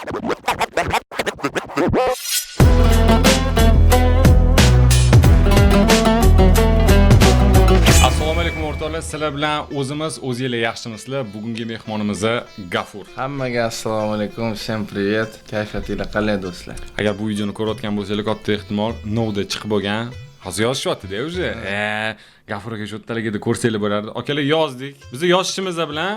Assalomu alaykum o'rtoqlar, sizlar bilan o'zinglar yaxshimisizlar? Bugungi mehmonimiz Gafur. Hammaga assalomu alaykum, всем привет. Kayfiyatinglar qalay do'stlar? Agar bu videoni ko'rayotgan bo'lsangiz, katta ehtimol Novda chiqib bo'lgan. Hozir yozishyapti-da o'zi. Gafur aka shu yerdaligida ko'rsanglar bo'lardi. Akalar yozdik. Biz yozishimiz bilan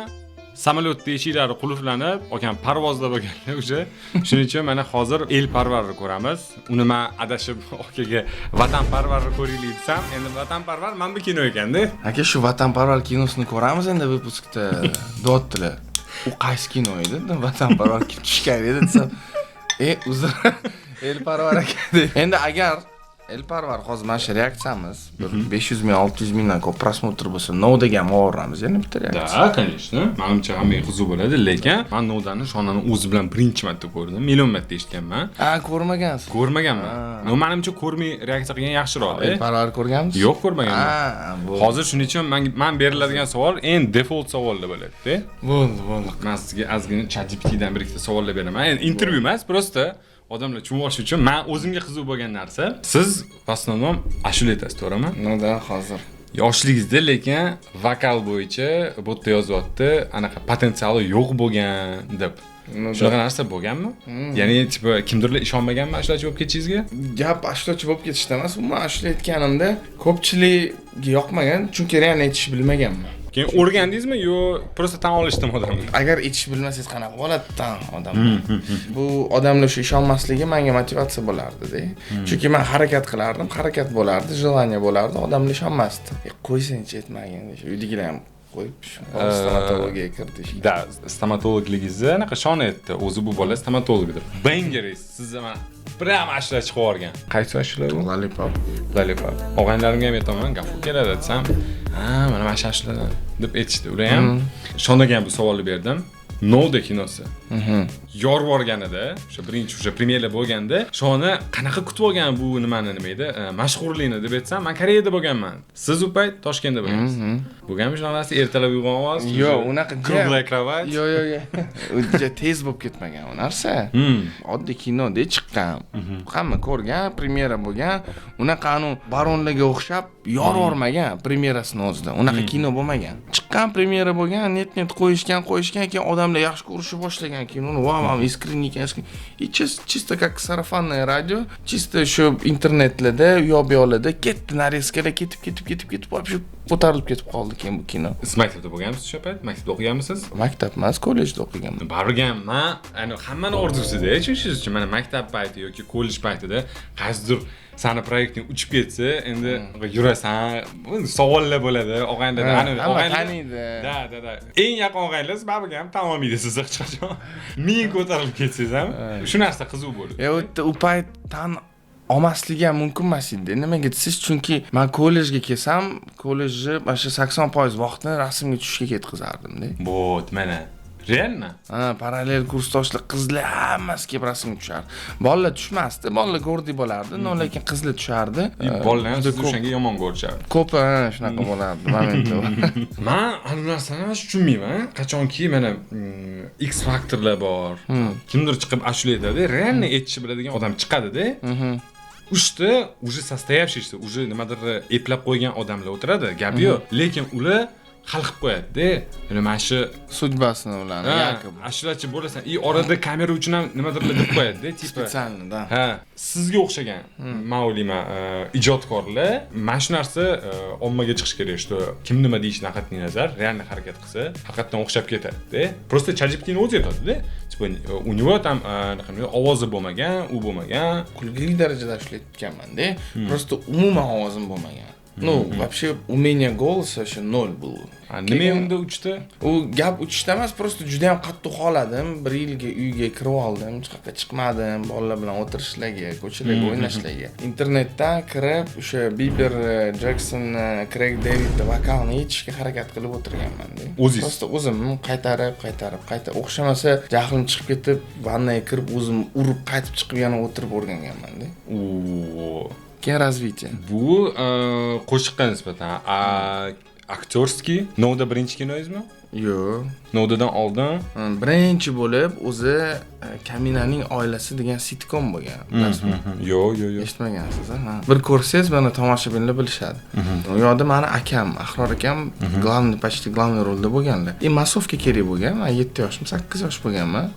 samolyotda eshiklari qulflanib, akam parvozda bo'lganlar o'sha. Shuning uchun mana hozir elparvarni ko'ramiz. Uni men adashib akaga vatanparvarni ko'raylik desam, endi vatanparvar mana bu kino ekanda. Aka, shu vatanparvar kinosini ko'ramiz endi выпускda. Dotdilar. U qaysi kino edi? Vatanparvar kim tushgan edi desam, uzr. Elparvar aka. Endi agar Elparvar hozir mana shu reaksiyamiz 500 ming 600 mingdan ko'p prosmotr bo'lsa, Novdaga ham olamiz, yana bitta reaksiya. Da, конечно. Menimcha hammaga qiziq bo'ladi, lekin men Novdani shonani o'zi bilan birinchi marta ko'rdim. Million marta eshitganman. Ko'rmagansiz? Ko'rmaganman. Menimcha ko'rmay reaksiya qilgan yaxshiroq. Elparvar ko'rganmisiz? Yo'q, ko'rmaganman. Hozir shuning uchun men beriladigan savol eng default savollar bo'ladi-da. Bo'ldi. Men sizga ozgina ChatGPTdan bir ikkita savollar beraman. Endi intervyu emas, просто odamlar tushunishi uchun men o'zimga qiziq bo'lgan narsa. Siz в основном ashula aytasiz, to'g'rimi? Noda hozir. Yoshligingizda lekin vokal bo'yicha bu yerda yozyapti, anaqa potensiali yo'q bo'lgan deb. Shunaqa narsa bo'lganmi? Ya'ni tipa kimdirlar ishonmaganmi ashulachi bo'lib ketishingizga? Gap ashulachi bo'lib ketishda emas, umuman ashula aytganimda ko'pchilikga yoqmagan, chunki real aytish bilmaganman. Keyin o'rgandingizmi yo просто tan olishdimi odamlar? Agar aytish bilmasangiz qanaqa bo'ladi tan odamlar? Bu odamlar shu ishonmasligi menga motivatsiya bo'lardi-da. Chunki men harakat qilardim, harakat bo'lardi, желание bo'lardi, odamlar ishonmasdi. Qo'ysangchi aytmagin desh. Uydagilar ham qo'yib stomatologiyaga kirdi. Da, stomatologligingizni anaqa shon aytdi. O'zi bu bola stomatologdir. Bangeris, siz ham prям ashula chiqib o'rgan. Qaysi ashula bu? Lollipop. Og'aylarimga ham aytaman, Gafur keladi desam, mana mana ashuladan deb aytishdi. Ular ham shondaga ham bu savolni berdim. Novda kinosi. Yorvorganida, o'sha birinchi premyera bo'lganda, shoni qanaqa kutib olgan bu nima edi? Mashhurlikni deb aytsam, men Koreyada bo'lganman. Siz u payt Toshkentda bo'lgansiz. Bo'lganmi shunaqa narsa? Ertalab uyg'onib olasiz? Yo'q, unaqa kruglay krovat. Yo'q. Uncha tez bo'lib ketmagan u narsa. Oddiy kinoda chiqqan. Hamma ko'rgan, premyera bo'lgan. Unaqa baronlarga o'xshab yorvormagan premyerasini o'zida. Unaqa kino bo'lmagan. Chiqqan premyera bo'lgan, net qo'yishgan, keyin odamlar yaxshi ko'rishni boshlagan kinoni. Wow, искренний ekan. Чисто как сарафанное радио, чисто shu internetlarda, yo'q-yo'qlarda ketdi, narezkalar ketib, вообще ko'tarilib ketib qoldi keyin bu kino. Siz maktabda bo'lganmisiz o'sha payt? Maktabda o'qiganmisiz? Maktab emas, kollejda o'qiganman. Barganman. Hammani orzusida, tushunishingiz uchun mana maktab payti yoki kollej paytida qaysidir sani proyekting uchib ketsa, endi yurasan, savollar bo'ladi, og'aynilar, taniydi. Da. Eng yaqin og'ayningiz baribir ham tan olmaydi sizni hech qachon. Ming ko'tarilib ketsangiz ham, shu narsa qiziq bo'ladi. U payt tan olmasligi ham mumkin emas edi. Nimaga desiz, chunki men kollejga kelsam, kollejni mana shu 80% vaqtini rasmga tushishga ketkazardim-da. Bo't, mana realmi? Parallel kursdoshlar qizlar hammasi kelib rasmga tushardi. Bolalar tushmasdi, bolalar go'rdi bo'lardi, lekin qizlar tushardi. Bolalar ham sizni o'shanga yomon ko'rishardi. Ko'p shunaqa bo'lardi momentda. Men ana narsani tushunmayman. Qachonki mana X faktorlar bor. Kimdir chiqib ashula aytadi, realni aytishni biladigan odam chiqadi-da. Uchta уже состоявшийся, уже nimadir eplab qo'ygan odamlar o'tiradi, gapi yo'q. Lekin ular hal qilib qo'yadi-da. Mana shu sudbasini ularni yakub. Ashulachi bo'lasan, orada kamera uchun ham nimadirlar deb qo'yadi-da, tipa. Spesialni, da. Sizga o'xshagan ma'luma ijodkorlar mana shu narsa ommaga chiqish kerak, что kim nima deyishini qat'iy nazar, realni harakat qilsa, haqiqatan o'xshab ketadi-da. Просто ChatGPT'ni o'zi aytadi-da. Tipa u него там ovozi bo'lmagan, u bo'lmagan, kulgili darajada ishlatganman-da. Просто umuman ovozim bo'lmagan. Вообще умение голоса вообще 0 было. Nima unda uchta? U gap uchishda emas, просто juda ham qattiq qoladim. 1 yilga uyga kirib oldim, hech qayerga chiqmadim, bolalar bilan o'tirishlarga, ko'chalarga o'ynashlarga. Internetdan kirib, o'sha Bieber, Jackson, Craig David vokalni yechishga harakat qilib o'tirganman-da. Просто o'zim qaytarib, o'xshamasa jahlim chiqib ketib, vannaga kirib, o'zim urib qaytib chiqib yana o'tirib o'rganganman-da. Keyin развитие. Bu qo'shiqqa nisbatan aktyorskiy Novda birinchi kinoyizmi? Yo'q. Novdadan oldin. Birinchi bo'lib o'zi Kaminaning oilasi degan sitkom bo'lgan. Bilasizmi? Yo'q. Eshitmagansiz, ha? Bir ko'rsangiz, mana tomoshabinlar bilishadi. U yoqda mani akam, Ahror akam почти главный rolda bo'lganlar. Masofga kerak bo'lgan. Men 7 yoshim, 8 yosh bo'lganman.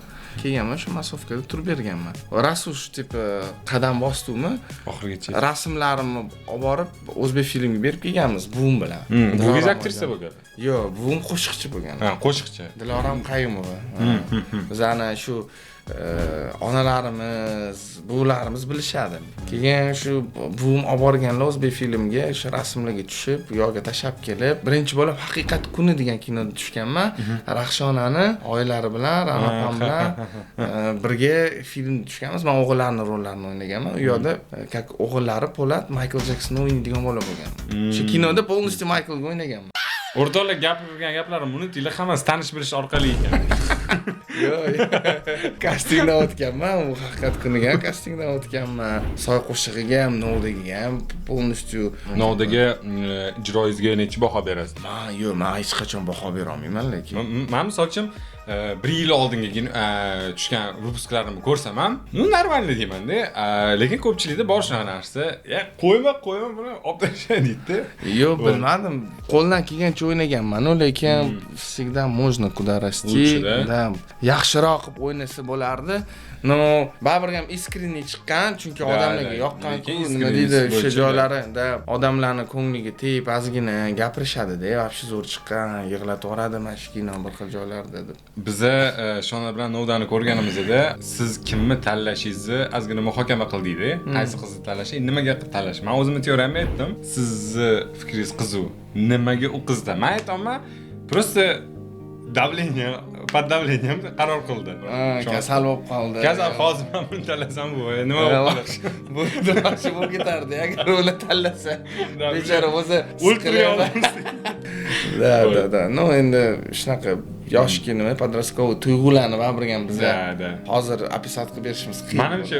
Kelganman, shu masofkada turib berganman. Rasush tipi qadam bosdimmi? Oxirigacha. Rasmlarimni olib borib o'zbek filmiga berib kelganmiz buvim bilan. Buviz aktrisa bo'lgan. Yo'q, buvim qo'shiqchi bo'lgan. Ha, qo'shiqchi. Diloram Qayumova. Biz ana shu onalarimiz, buvilarimiz bilishadi. Keyin shu buvim olib borganlar o'zbek filmiga, o'sha rasmlarga tushib, u yoqqa tashab kelib, birinchi bo'lib Haqiqat kuni degan kinoda tushganman. Raxshonani oilari bilan, Ramapam bilan birga filmda tushganmiz. Men o'g'illarning rollarini o'ynaganman. U yoqda o'g'illari Po'lat Michael Jackson o'ynaydigan bola bo'lgan. Shu kinoda полностью Michaelga o'ynaganman. O'rtoqlar gapirgan gaplarim unutinglar, hammasi tanish bilish orqali ekan. Yo'q. Kastingdan o'tganman, u Haqiqat kuniga ham kastingdan o'tganman. Soy qo'shig'iga ham, Novdaga ham полностью. Novdaga ijroyingizga necha baho berasiz? Yo'q, men hech qachon baho bera olmayman, lekin. Men misolchim 1 yil oldingi tushgan выпусklarimni ko'rsam ham, normal deyman-da. Lekin ko'pchilikda bor shunaqa narsa. Qo'yma buni olib tashlay deydi. Yo'q, bilmadim. Qo'ldan kelgancha o'ynaganman, lekin всегда можно куда расти. Да, yaxshiroq qilib o'ynasa bo'lardi. No, baribir ham искренне chiqqan, chunki odamlarga yoqqan-ku, nima deydi, o'sha joylarida odamlarning ko'ngliga tegib, ozgina gapirishadi-da, вообще zo'r chiqqan, yig'lataveradi mana shu kino bir xil joylarda deb. Biza Shona bilan Novdani ko'rganimizda siz kimni tanlashingizni ozgina muhokama qildingiz-da. Qaysi qizni tanlash, nimaga tanlash? Men o'zimni teoriyamni aytdim. Sizni fikringiz qiziq. Nimaga u qizda? Men aytaman, просто давление, под давлением qaror qildi. Kasal bo'lib qoldi. Kasal hozir men buni tanlasam bu nima bo'ladi? Bu yaxshi bo'lib ketardi agar uni tanlasa. Bechora o'zi Da. No, endi shunaqa yoshki nima подростковый tuyg'ularni baribir ham bizga hozir описать qilib berishimiz qiyin. Menimcha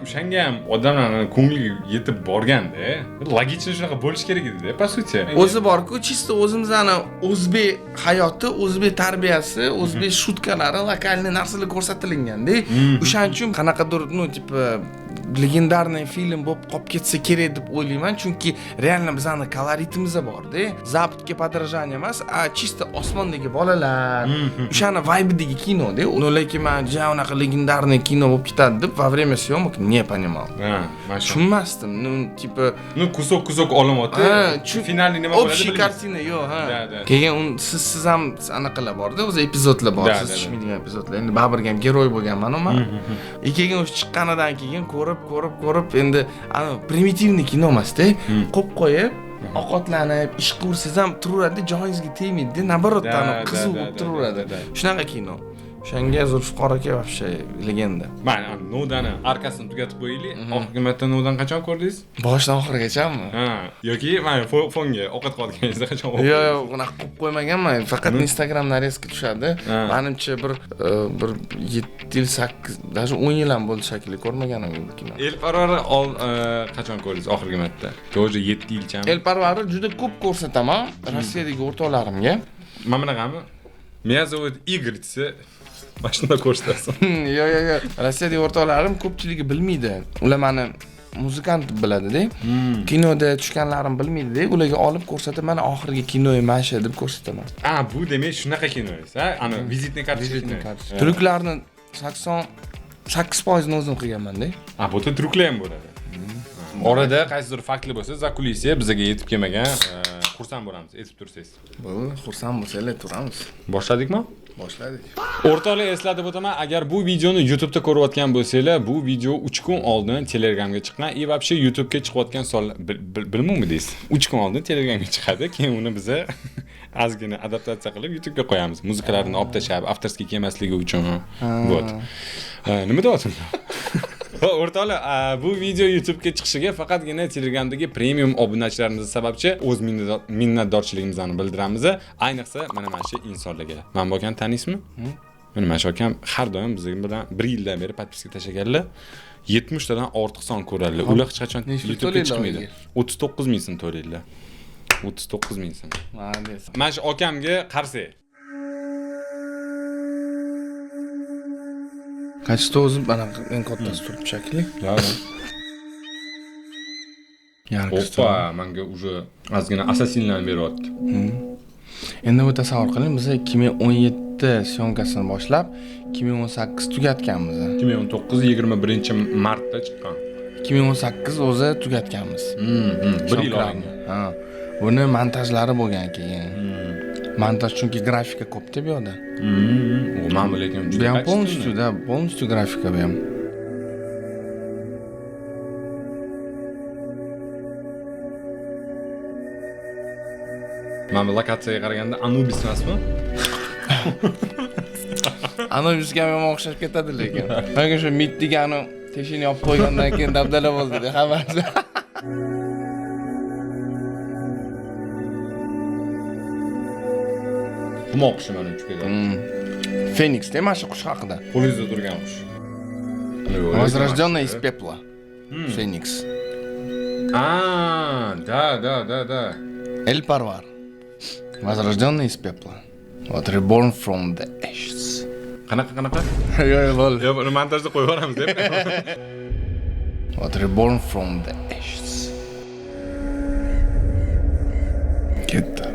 o'shanga ham odamlarning ko'ngliga yetib borganda, logично shunaqa bo'lish kerak edi-da, по сути. O'zi bor-ku, чисто o'zimizning o'zbek hayoti, o'zbek tarbiyasi, o'zbek shutkalari, lokalniy narsalar ko'rsatilganda, o'shaning uchun qanaqadir, tipi legendarniy film bo'lib qolib ketsa kerak deb o'ylayman, chunki реально bizning koloritimiz bor-da. Zaptga подражание emas, чисто osmondagi bolalar, o'shani vibe-dagi kino-da. Lekin men ja unaqa legendarniy kino bo'lib ketadi deb во время съемок не понимал. Tushunmasdim. Tipi, кусок olyapti. Finalni nima bo'ladi? Общий kartina yo'q, ha. Keyin siz ham anaqalar bor-da, o'zi epizodlar bor, siz tushmaydigan epizodlar. Endi baribir ham geroy bo'lganman men. Keyin o'sha chiqqanidan keyin ko'rib endi ana primitivniy kino emas-da. Qo'yib qo'yib, ovqatlanib, ish qilsangiz ham turaveradi, joyingizga tegmaydi, naborot qiziq bo'lib turaveradi. Shunaqa kino. O'shanga Zulfiqor aka вообще legenda. Mana Novdani arkasini tugatib qo'yaylik. Oxirgi marta Novdan qachon ko'rdingiz? Boshdan oxirigacha-mi? Yoki mana fonga ovqat qolganingizda qachon ko'rdingiz? Yo'q, unaqa qilib qo'ymaganman. Faqat Instagram narezka tushadi. Menimcha bir 7 yil, 8, даже 10 yil ham bo'ldi shekilli ko'rmaganim kino. El parvari qachon ko'rdingiz oxirgi marta? To'g'ri 7 yilchami? El parvari juda ko'p ko'rsataman Rossiyadagi o'rtoqlarimga. Mana bunaqami? Меня зовут Игорь desa mashina ko'rsatasan. Yo'q. Rossiyadagi o'rtoqlarim ko'pchiligi bilmaydi. Ular meni muzikant biladi-da. Kinoda tushganlarim bilmaydi-da. Ularga olib ko'rsatib, mana oxirgi kinoyim mana shu deb ko'rsataman. Bu demak shunaqa kinoysiz, ha? Ana vizitniy kartochka. Tryuklarni 88% o'zim qilganman-da. Bu yerda tryuklar ham bo'ladi. Orada qaysidir faktli bo'lsa, zakulisiya bizga yetib kelmagan, xursand bo'lamiz, aytib tursangiz. Bo'ldi, xursand bo'lsanglar turamiz. Boshladikmi? Boshladik. O'rtoqlar, eslatib o'taman, agar bu videoni YouTube'da ko'rayotgan bo'lsanglar, bu video 3 kun oldin Telegramga chiqqan, и вообще YouTube'ga chiqayotgan sonlar bilmaymi deysiz? 3 kun oldin Telegramga chiqadi, keyin uni biz ozgina adaptatsiya qilib YouTube'ga qo'yamiz. Muzikalarni olib tashlab, avtorskiy kelmasligi uchun. Вот. Nima deyapsiz? O'rtoqlar, bu video YouTube'ga chiqishiga faqatgina Telegramdagi premium obunachilarimiz sababchi o'z minnatdorchiligimizni bildiramiz. Ayniqsa mana shu insonlarga. Men bo'lgan taniysizmi? Mana shu akam har doim biz bilan 1 yildan beri podpiska tashlaganlar. 70 tadan ortiq son ko'radilar. Ular hech qachon YouTube'ga chiqmaydi. 39 ming so'm to'laydilar. 39 ming so'm. Молодец. Mana shu akamga qarsak. Qanchta o'zi anaqa eng kattasi turibdi shekilli. Da. Oppa, menga уже ozgina assassinlarni beryapti. Endi bu tasavvur qiling, biz 2017 syomkasini boshlab 2018 tugatganmiz. 2019 21-martda chiqqan. 2018 o'zi tugatganmiz. 1 yil olgan. Ha. Buni montajlari bo'lgan keyin. Montaj chunki grafika ko'p-da bu yerda. U ma'mul lekin Bu juda ham kачественный. полностью grafika bu ham. Mana bu lokatsiyaga qaraganda Anubis emasmi? Anubisga ham o'xshab ketadi lekin. Menga shu mit degani teshini yopib qo'ygandan keyin dabdala bo'ldi-da, xabarda. Humo qushi mana uchib ketadi. Feniks dema shu qush haqida. Qo'lingizda turgan qush. Возрожденный из пепла. Феникс. Да. El Parvar. Возрожденный из пепла. Вот reborn from the ashes. Qanaqa? Yo'q, bo'l. Yo, buni montajda qo'yib yuboramiz deb. What reborn from the ashes. Ketdi.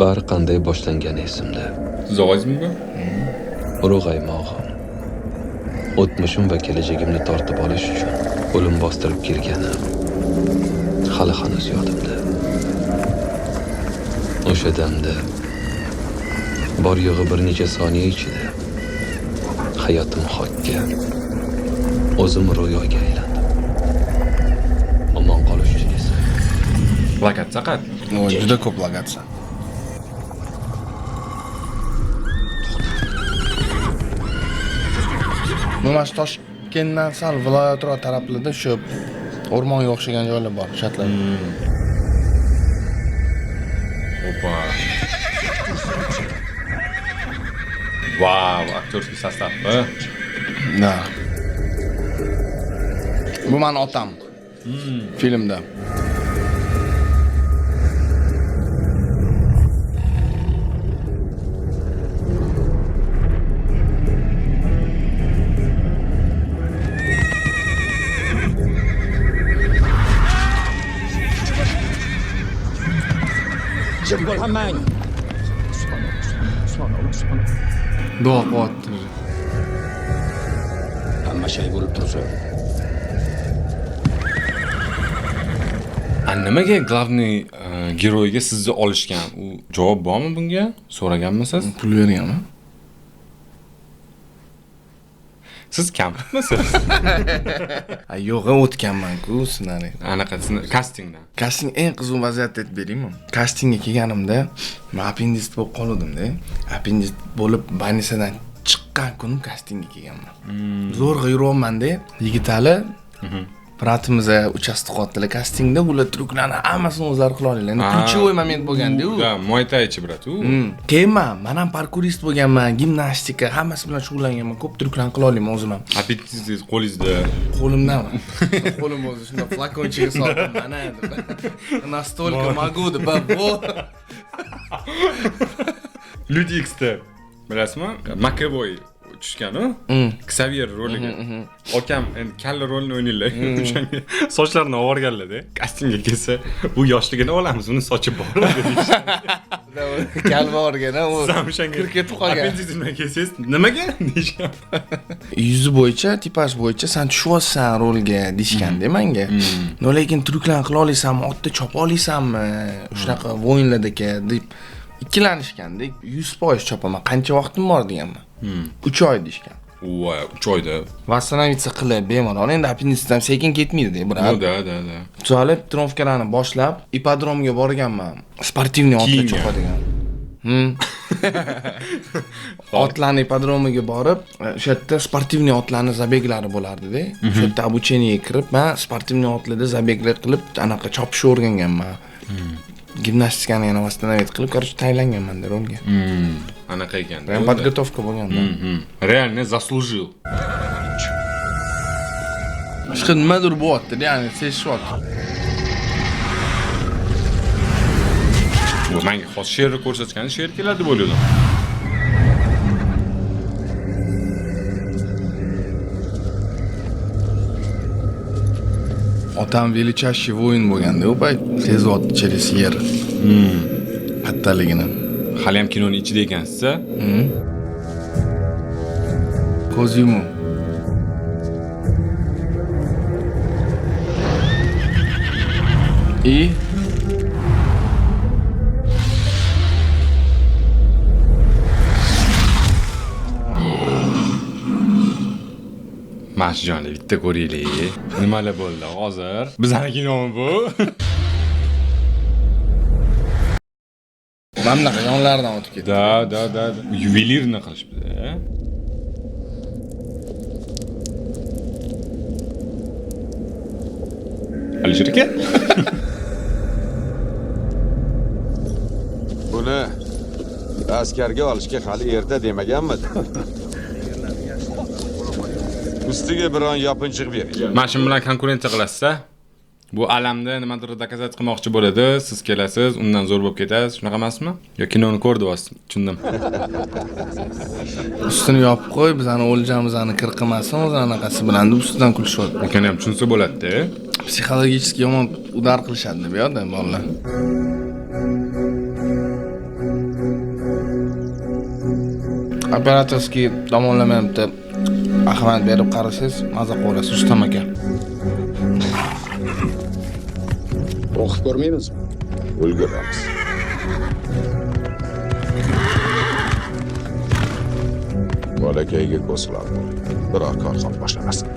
Bari qanday boshlangani esimda. Siz ovozingmi bu? Urug'aymog'im. O'tmishim va kelajagimni tortib olish uchun o'lim bostirib kelgani hali hanuz yodimda. O'sha damda bor yo'g'i bir necha soniya ichida hayotim xokka, o'zim ro'yoga aylandim. Omon qolish uchun esa Plakat faqat. O, juda ko'p lokatsiya. Mana shu Toshkentdan sal viloyatroq taraflarda shu o'rmonga o'xshagan joylar bor, shatlar. Опа. Vau, aktyorskiy sostav. Da. Bu meni otam. Filmda. Duo qilyapti. hamma shay bo'lib tursa. Nimaga главный giroyga sizni olishgan? U javob bormi bunga? So'raganmisiz? Pul berganmi? Siz kampmisiz? Yo'q, o'tganman-ku ssenariy. Anaqa kastingdan. Kasting eng qiziq vaziyatni aytib beraymi? Kastingga kelganimda men appendist bo'lib qoldim-da. Appendist bo'lib больницадан chiqqan kunim kastingga kelganman. Zo'rg'a yuryapman-da. Yigitali Bratimiz uchastkotdilar kastingda, ular truklarni hammasini o'zlari qila oladilar. Endi ключевой moment bo'lganda-ku. Da, Muay Thaichi brat u. Keyin men ham parkurist bo'lganman, gimnastika, hammasi bilan shug'ullanganman. Ko'p truklarni qila olaman o'zim ham. Appetit qo'lingizda. Qo'limdan. Qo'lim o'zi shunday flakonchiga soldim mana deb. Настолько могу deb. Люди X'da bilasizmi? Makavoy tushgan-ku. Xavier roliga. Okam endi kalla rolini o'ynaylar. O'shanga sochlarini ovorganlar-da. Kastingga kelsa, bu yoshligini olamiz, uni sochi bormi deyishdi. Kalva o'rgana u kirib ketib qolgan. Appenditdan kelsangiz, nimaga deyishgan. Yuzi bo'yicha, tipaj bo'yicha sen tushyapsan rolga deyishganda menga. No lekin truklarni qila olaysanmi, otda chopa olaysanmi? Shunaqa o'yinlardagi deb ikkilanishganda 100% chopaman. Qancha vaqtim bor deganman. 3 oy deyishgan. Voy, 3 oyda. Vaksinatsiya qilib bemalol. Endi appenditdan sekin ketmaydi-da, biroq. Da. Solib trenirovkalarni boshlab, ipodromga borganman. Sportivniy otlar chopadigan. Otlarni ipodromiga borib, o'sha yerda sportivniy otlarni zabeglari bo'lardi-da. O'sha yerda обучениеga kirib, men sportivniy otlarda zabeglar qilib, anaqa chopishni o'rganganman. Gimnastikani yana восстановить qilib, короче, tayinlanganman-da rolga. Anaqa ekan. Прям подготовка bo'lganda. Реально заслужил. Boshqa nimadir bo'lyapti, ya'ni sezishyapti. Bu menga xos she'rni ko'rsatgan she'r keladi deb o'yladim. Otam величайший воин bo'lganda, u payt sezyapti через yer. Kattaligini. Hali ham kinoning ichida ekansiz-a? Ko'z yumib. И Mashjonli bitta ko'raylik. Nimalar bo'ldi hozir? Bizning kinomi bu? mana bunaqa yonlaridan o'tib ketdi. Da. Yuvelirni qilishibdi. Alisher aka? Buni askarga olishga hali erta demaganmidi? Ustiga biron yopinchiq bering. Mana shu bilan konkurensiya qilasiz-a? Bu alamda nimadir dokazat qilmoqchi bo'ladi, siz kelasiz, undan zo'r bo'lib ketasiz, shunaqa emasmi? Yo kinoni ko'rdingiz, tushundim. Ustini yopib qo'y, bizani o'ljamizni kir qilmasin, o'zi anaqasi bilan deb ustidan kulishyapti. Akani ham tushunsa bo'ladi-da. Psixologik yomon udar qilishadi bu yerda bolalar. Operatorskiy tomonlamayapti. Ahmad berib qarasangiz, maza qilasiz ustam aka. O'qib ko'rmaymizmi? Ulguramiz. Bolakayga ko'z qilib biror korxon boshlamasin.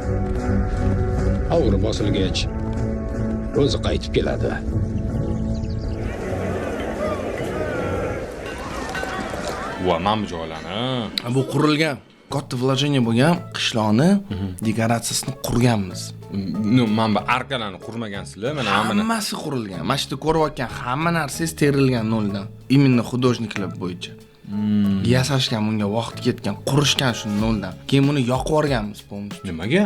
Avr bosilgach o'zi qaytib keladi. Va mana bu joylarni. Bu qurilgan, katta vложение bo'lgan qishloqni dekoratsiyasini qurganmiz. No, mana bu arkalarni qurmagansizlar, mana hammani. Hammasi qurilgan. Mana shu ko'rayotgan hamma narsangiz terilgan noldan. Именно художниклар bo'yicha. Yasashgan bunga vaqt ketgan, qurishgan shu noldan. Keyin buni yoqib yuborganmiz polностью. Nimaga?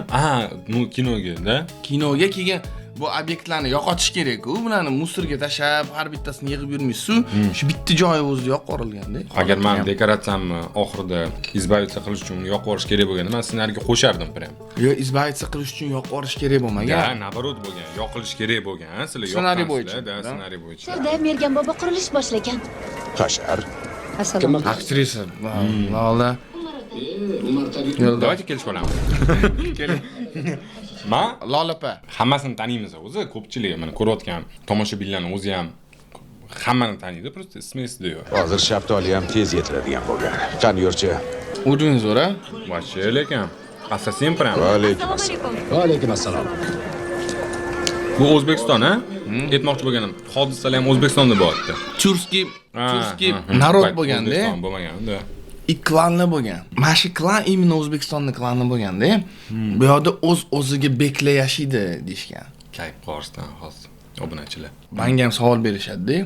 Kinoga-da. Kinoga kelgan bu obyektlarni yo'qotish kerak-ku. Bularni musorga tashab, har bittasini yig'ib yurmaysiz. Shu bitta joyi o'zida yo'qib yuborilganda. Agar men dekoratsiyamni oxirida izbavitsa qilish uchun yo'qib yuborish kerak bo'lganda, men ssenariyga qo'shardim prям. Yo, izbavitsa qilish uchun yo'qib yuborish kerak bo'lmagan. Ya, nabarot bo'lgan, yoqilish kerak bo'lgan. Sizlar Ssenariy bo'yicha. Ssenariy bo'yicha. Sirda Mergan bobo qurilish boshlagan. Hashar. Assalom. Aktrisa. Lola. Давайте kelishib olamiz. Keling. Ma Lolapa. hammasini taniymiz o'zi, ko'pchilik mana ko'rayotgan tomoshabinlarning o'zi ham hammani taniydi, просто ismi esida yo'q. Hozir shaftoli ham tez yetiladigan bo'lgan. Qani yurchi. O'zing zo'ra. Вообще lekin assassin prям. Va alaykum assalom. Va alaykum assalom. Bu O'zbekiston, ha? Aytmoqchi bo'lganim, hodisalar ham O'zbekistonda bo'lyapti. Turskiy narod bo'lganda, O'zbekiston bo'lmagan-da. klanlar bo'lgan. Mana shu klan именно O'zbekistonning klani bo'lganda, bu yerda o'z-o'ziga beklar yashaydi deyshgan. Kayf qo'rsdan hozir obunachilar. Menga ham savol berishadi-da.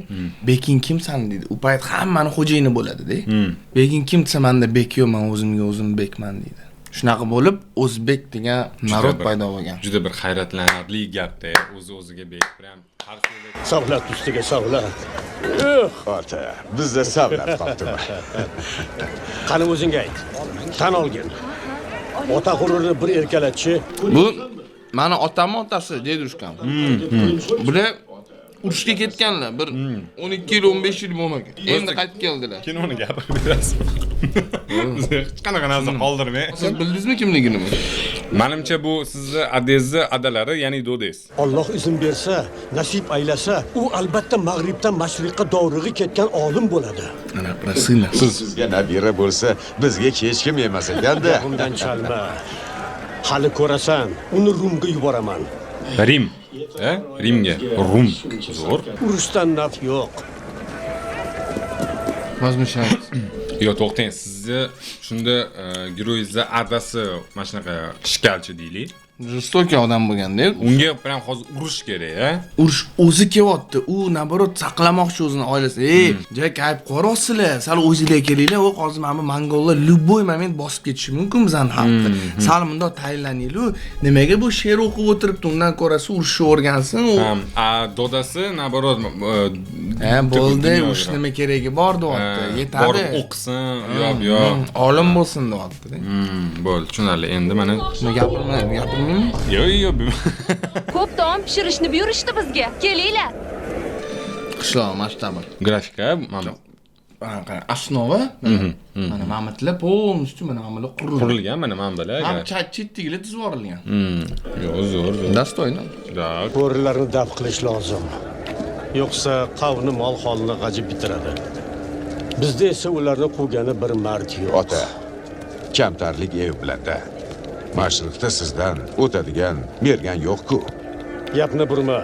Beking kimsan deydi. U payt hammani xo'jayini bo'ladi-da. Beking kim desa, menda bek yo'q, men o'zimga o'zim bekman deydi. Shunaqa bo'lib, o'zbek degan narod paydo bo'lgan. Juda bir hayratlanarli gapda, o'z-o'ziga bek bilan Savlat ustiga savlat. Ota, bizda savlat qolibdi. Qani o'zingga ayt. Tan olgin. Ota g'ururini bir erkalatchi. Bu mani otamning otasi dedushkam. Bular urushga ketganlar. Bir 12 yil, 15 yil bo'lmagan. Endi qaytib keldilar. kinoni gapirib berasizmi? Hech qanaqa narsa qoldirmay. Siz bildingizmi kimligini? Menimcha bu sizni adezni adalari, ya'ni do'dingiz. Alloh izn bersa, nasib aylasa, u albatta mag'ribdan mashriqqa dovrig'i ketgan olim bo'ladi. Mana prasina. Sizga nabira bo'lsa, bizga hech kim emas ekanda. Bundan chalma. Hali ko'rasan, uni Rumga yuboraman. Rim. Rimga. Rum. Zo'r. Urushdan naf yo'q. Возмущает. Yo, to'xtang, sizni shunda giroyingizni adasi mana shunaqa ishgalchi deylik. Жестокий odam bo'lganda, Unga prям hozir urush kerak, a? urush o'zi kelyapti. U nabarot saqlamoqchi o'zini oilasini. Ey, joy kayib qo'rasizlar. Sal o'zingizga kelinglar. U hozir mana bu mongollar любой moment bosib ketishi mumkin bizani xalqni. Sal bundoq tayinlaninglar. Nimaga bu she'r o'qib o'tiribdi? Undan ko'rasi urushni o'rgansin u. Dodasi nabarot bo'ldi, urush nima keragi bor deyapti. Yetadi. Borib o'qisin, yo'q. Olim bo'lsin deyapti. Bo'ldi, tushunarli. Endi mana Gapirmaymi? Yo'q. Ko'p taom pishirishni buyurishdi bizga. Kelinglar. Qishloq maktabi. Grafika, mana Основа. Mana ma'mutlar полностью mana mana qurilgan, mana manbalar. ham chettigilar tuzib yuborilgan. Yo'q, zo'r. Dostoyno. Da. Bo'rilarni daf qilish lozim. Yo'qsa qavni mol holini g'ajib bitiradi. Bizda esa ularni quvgani bir mard yo'q. Ota, kamtarlik ev bilanda. Mashriqda sizdan o'tadigan mergan yo'q-ku. Gapni burma.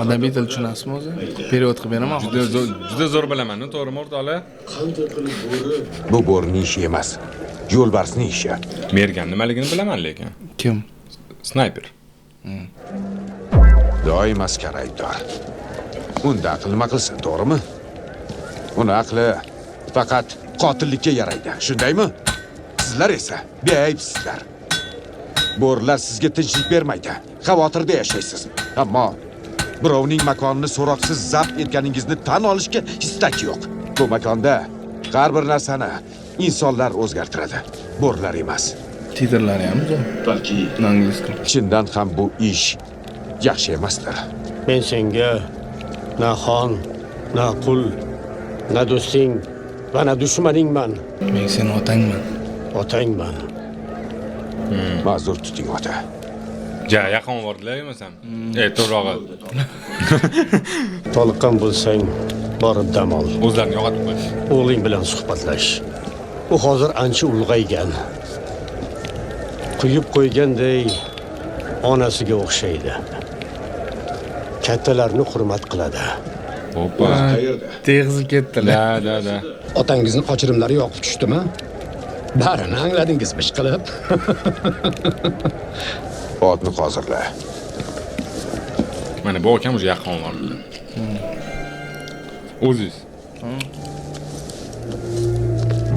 Adabiy til tushunasizmi o'zi? Period qilib beraman. Juda zo'r bilaman, to'g'rimi o'rtoqlar? Bu bo'rining ishi emas. Yo'lbarsning ishi. Mergan nimaligini bilaman lekin. Kim? Snayper. Doim askar aybdor. Unda aql nima qilsin, to'g'rimi? Uni aqli faqat qotillikka yaraydi. Shundaymi? Sizlar esa beaybsizlar. Bo'rilar sizga tinchlik bermaydi. Xavotirda yashaysiz. Ammo birovning makonini so'roqsiz zabt etganingizni tan olishga istak yo'q. Bu makonda har bir narsani insonlar o'zgartiradi. Bo'rilar emas. Titrlari ham zo'r. balki Ingliz til. Chindan ham bu ish yaxshi emasdir. Men senga na xon, na qul, na do'sting va na dushmaningman. Men seni otangman. Otangman. Ma'zur tuting ota. Ja, yaqin bordilar emasam. To'g'rog'i. Toliqqan bo'lsang, borib dam ol. O'zlarini yo'qotib qo'y. O'g'ling bilan suhbatlash. U hozir ancha ulg'aygan. Quyib qo'yganday onasiga o'xshaydi. Kattalarni hurmat qiladi. Hoppa. Teg'izib ketdilar. Da. otangizni qochirimlari yoqib tushdimi? Barini angladingiz ishqilib. Otni hozirla. Mana bu akam o'sha yaqin bordi. O'ziz.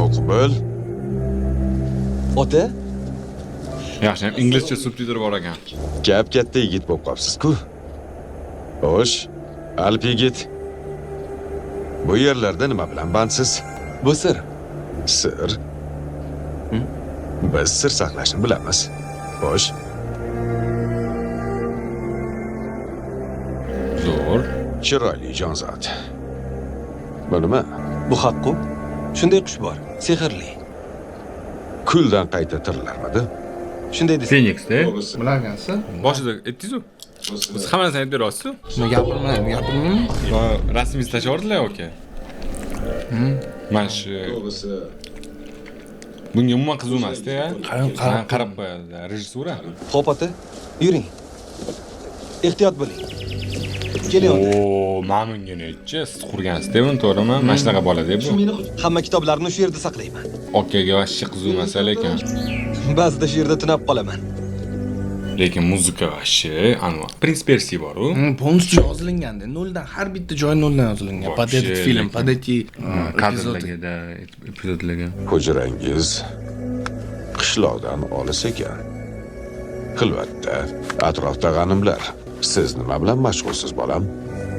Muqbil. Ota? Yaxshi, inglizcha subtitr bor ekan. Gap katta yigit bo'lib qolibsiz-ku. Xo'sh, Alp yigit. Bu yerlarda nima bilan bandsiz? Bu sir. Sir. Biz sir saqlashni bilamiz. Xo'sh. Zo'r. Chiroyli jonzot. Bu nima? Bu haqqu. Shunday qush bor, sehrli. Kuldan qayta tirilarmidi? Shunday desa. Phoenix-da. Bilagansiz? Boshida aytdingiz-ku. Siz hammasini aytib berasiz-ku. Nima gapirmayman. Va rasmingizni tashlayordilar aka. Mana shu bunga umuman qiziqmasdi, ya. Qarab qo'yadi, rejissura. Xo'p ota, yuring. Ehtiyot bo'ling. Keling ota. Oo, ma'munga necha siz qurgansiz-da, buni to'g'rimi? Mana shunaqa bo'ladi bu. Hamma kitoblarni shu yerda saqlayman. Okaga vashchi qiziqmasa lekin. Ba'zida shu yerda tunab qolaman. Lekin muzika vashchi, anvar. Prins Persi bor-ku. Полностью yozilganda, noldan har bitta joy noldan yozilgan. Patetik film, patetik kadrlarga, epizodlarga. Hujrangiz qishloqdan olis ekan. Xilvatda, atrofda g'animlar. Siz nima bilan mashg'ulsiz, bolam?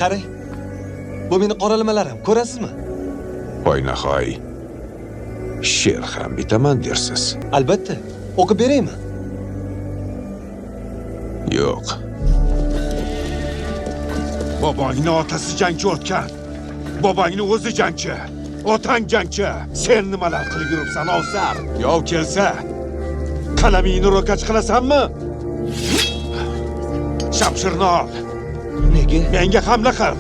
Qarang. Bu meni qoralamalarim, ko'rasizmi? Hoynahoy. She'r ham bitaman dersiz. Albatta. O'qib beraymi? Yo'q. Bobongni otasi jangchi o'tgan. Bobongni o'zi jangchi. Otang jangchi. Sen nimalar qilib yuribsan, Ovsar? Yov kelsa, qalamingni ro'kach qilasanmi? Shamshirni ol. Nega? Menga hamla qil.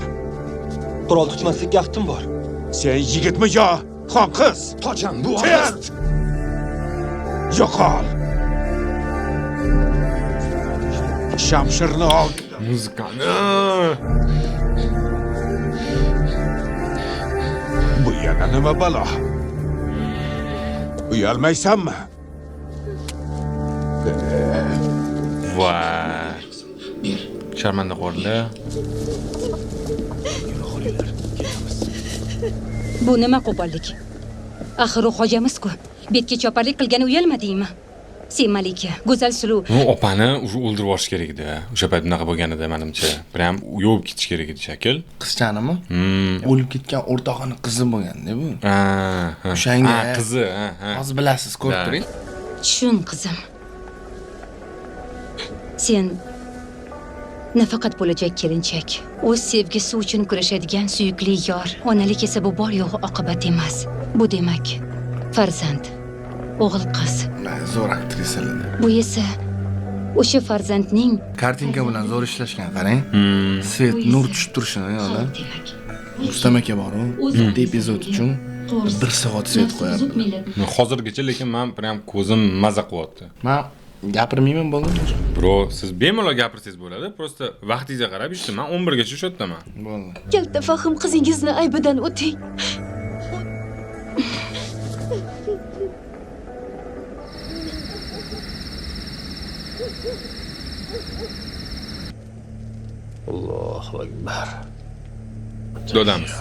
Qurol tutmaslikka ahdim bor. Sen yigitmi yo, xonqiz? Qocham bu Tert! Yo'qol. Shamshirni ol. Muzikani. Bu yana nima balo? Uyalmaysanmi? Voy. Sharmanda qoldilar. Bu nima qo'pollik? Axir u hojamiz-ku. Betga choparlik qilgani uyalmadingmi? Sen Malika, go'zal suluv. U opani o'ldirib yuborish kerak edi. O'sha payt bunaqa bo'lganida menimcha, prям yo'yib ketish kerak edi shakl. Qizchanimi? O'lib ketgan o'rtog'ini qizi bo'lganda bu. O'shanga qizi, Hozir bilasiz, ko'rib turing. Tushun qizim. Sen nafaqat bo'lajak kelinchak, o'z sevgisi uchun kurashadigan suyukli yor. Onalik esa bu bor yo'g'i oqibat emas. Bu demak, farzand, o'g'il qiz. Zo'r aktrisalar. Bu esa o'sha farzandning Kartinka bilan zo'r ishlashgan, qarang. Svet nur tushib turishini yo'la. Rustam aka bor-ku, bitta epizod uchun 1 soat svet qo'yardi. Hozirgacha lekin men prям ko'zim maza qilyapti. Men gapirmayman bo'ldi. Bro, siz bemalol gapirsangiz bo'ladi. Prosta vaqtingizga qarab ishda. Men 11 gacha shu yerdaman. Bo'ldi. Kalta Fahim qizingizni aybidan o'ting. Allohu akbar. Dodamiz.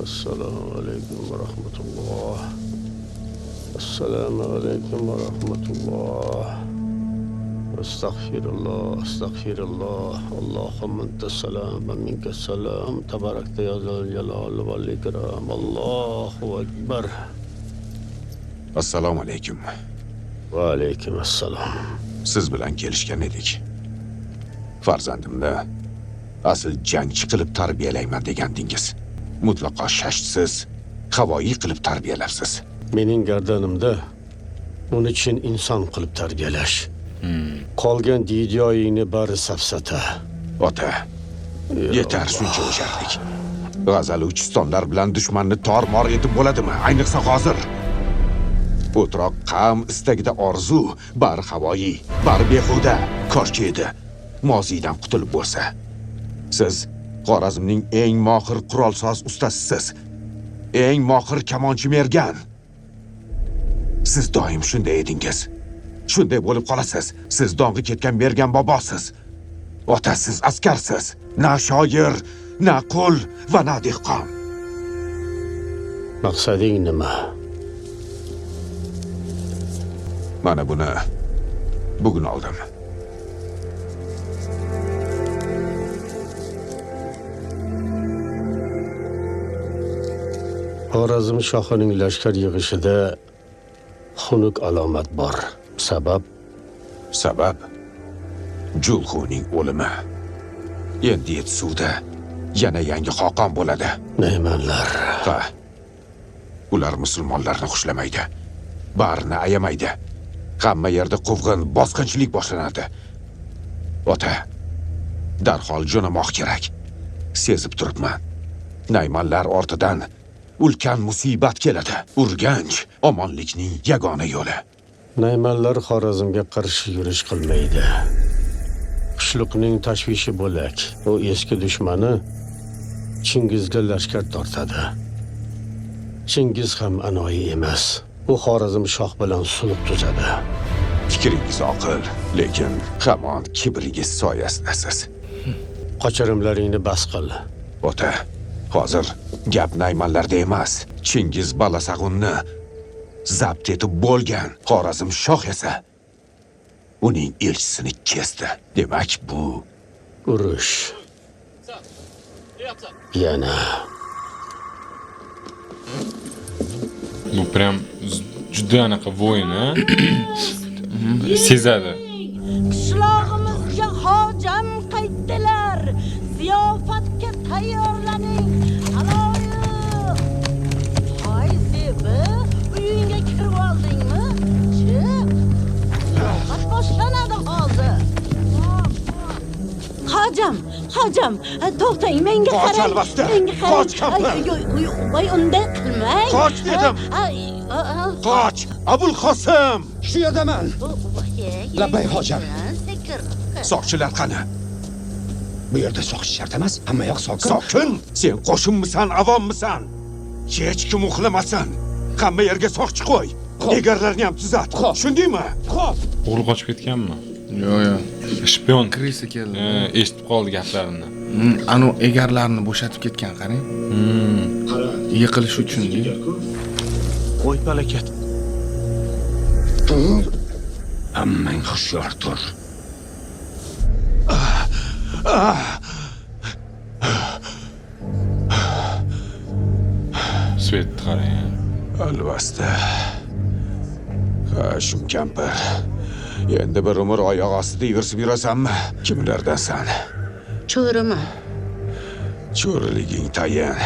Assalomu alaykum va rahmatulloh. Assalomu alaykum va rahmatulloh. Astagfirullah, astagfirullah. Allohumma antas-salam va minkas-salam. Tabarakta ya zal jalali val ikram. Allohu akbar. Assalomu alaykum. Va alaykum assalom. Siz bilan kelishgan edik. Farzandimni asl jangchi qilib tarbiyalayman degandingiz. Mutlaqo shashtsiz, havoyi qilib tarbiyalabsiz. Mening gardanimda uni chin inson qilib tarbiyalash. Qolgan diyoyingni bari safsata. Ota, yetar shuncha o'sharlik. G'azal uchistonlar bilan dushmanni tor-mor etib bo'ladimi? Ayniqsa hozir. O'troq qam istagida orzu, bari havoyi, bari behuda, koshki edi. Moziydan qutulib bo'lsa. Siz Xorazmning eng mohir qurolsoz ustasisiz. Eng mohir kamonchi mergan. Siz doim shunday edingiz. Shunday bo'lib qolasiz. Siz dong'i ketgan mergan bobosiz. Otasiz askarsiz. Na shoir, na qul va na dehqon. Maqsading nima? Mana buni bugun oldim. Xorazm shohining lashkar yig'ishida xunuk alomat bor. Sabab? Sabab Julxuning o'limi. Endi Yetsuvda yana yangi xoqon bo'ladi. Naymanlar. Ha. Ular musulmonlarni xushlamaydi. Barini ayamaydi. Hamma yerda quvg'in, bosqinchilik boshlanadi. Ota, darhol jo'namoq kerak. Sezib turibman. Naymanlar ortidan ulkan musibat keladi. Urganch omonlikning yagona yo'li. Naymanlar Xorazmga qarshi yurish qilmaydi. Qishloqning tashvishi bo'lak. U eski dushmani Chingizga lashkar tortadi. Chingiz ham anoyi emas. U Xorazm shoh bilan sulh tuzadi. Fikringiz oqil, lekin hamon kibringiz soyasidasiz. Qochirimlaringni bas qil. Ota, hozir gap Naymanlarda emas. Chingiz Balasag'unni zabt etib bo'lgan Xorazm shoh esa uning elchisini kesdi. Demak bu Urush. Yana Bu prям juda anaqa voyin, ha? Sezadi. Qishlog'imizga hojam qaytdilar. Ziyofatga tayyorlaning. Aloyiq. Hoy Zebi, uyingga kirib oldingmi? Chiq. Ziyofat boshlanadi hozir. Hojam, to'xtang, menga qarang. Qoch albatta. Qoch kampir. Voy, unday qilmang. Qoch dedim. Qoch, Abul Qosim. Shu yerdaman. Labbay hojam. Soqchilar qani? Bu yerda soqish shart emas, hamma yoq sokin. Sokin? Sen qo'shinmisan, avommisan? Hech kim uxlamasin. Hamma yerga soqchi qo'y. Egarlarni ham tuzat. Tushundingmi? O'g'li qochib ketganmi? Yo'q. Shpion. Krisi keldi. Eshitib qoldi gaplarini. Anu egarlarni bo'shatib ketgan, qarang. Yiqilish uchun. qo'y palakat. Hammang hushyor tur. Svet qarang. Alvasta. Shum kampir. Endi bir umr oyoq ostida ivirsib yurasanmi? Kimlardansan? Cho'riman. Cho'riliging tayin.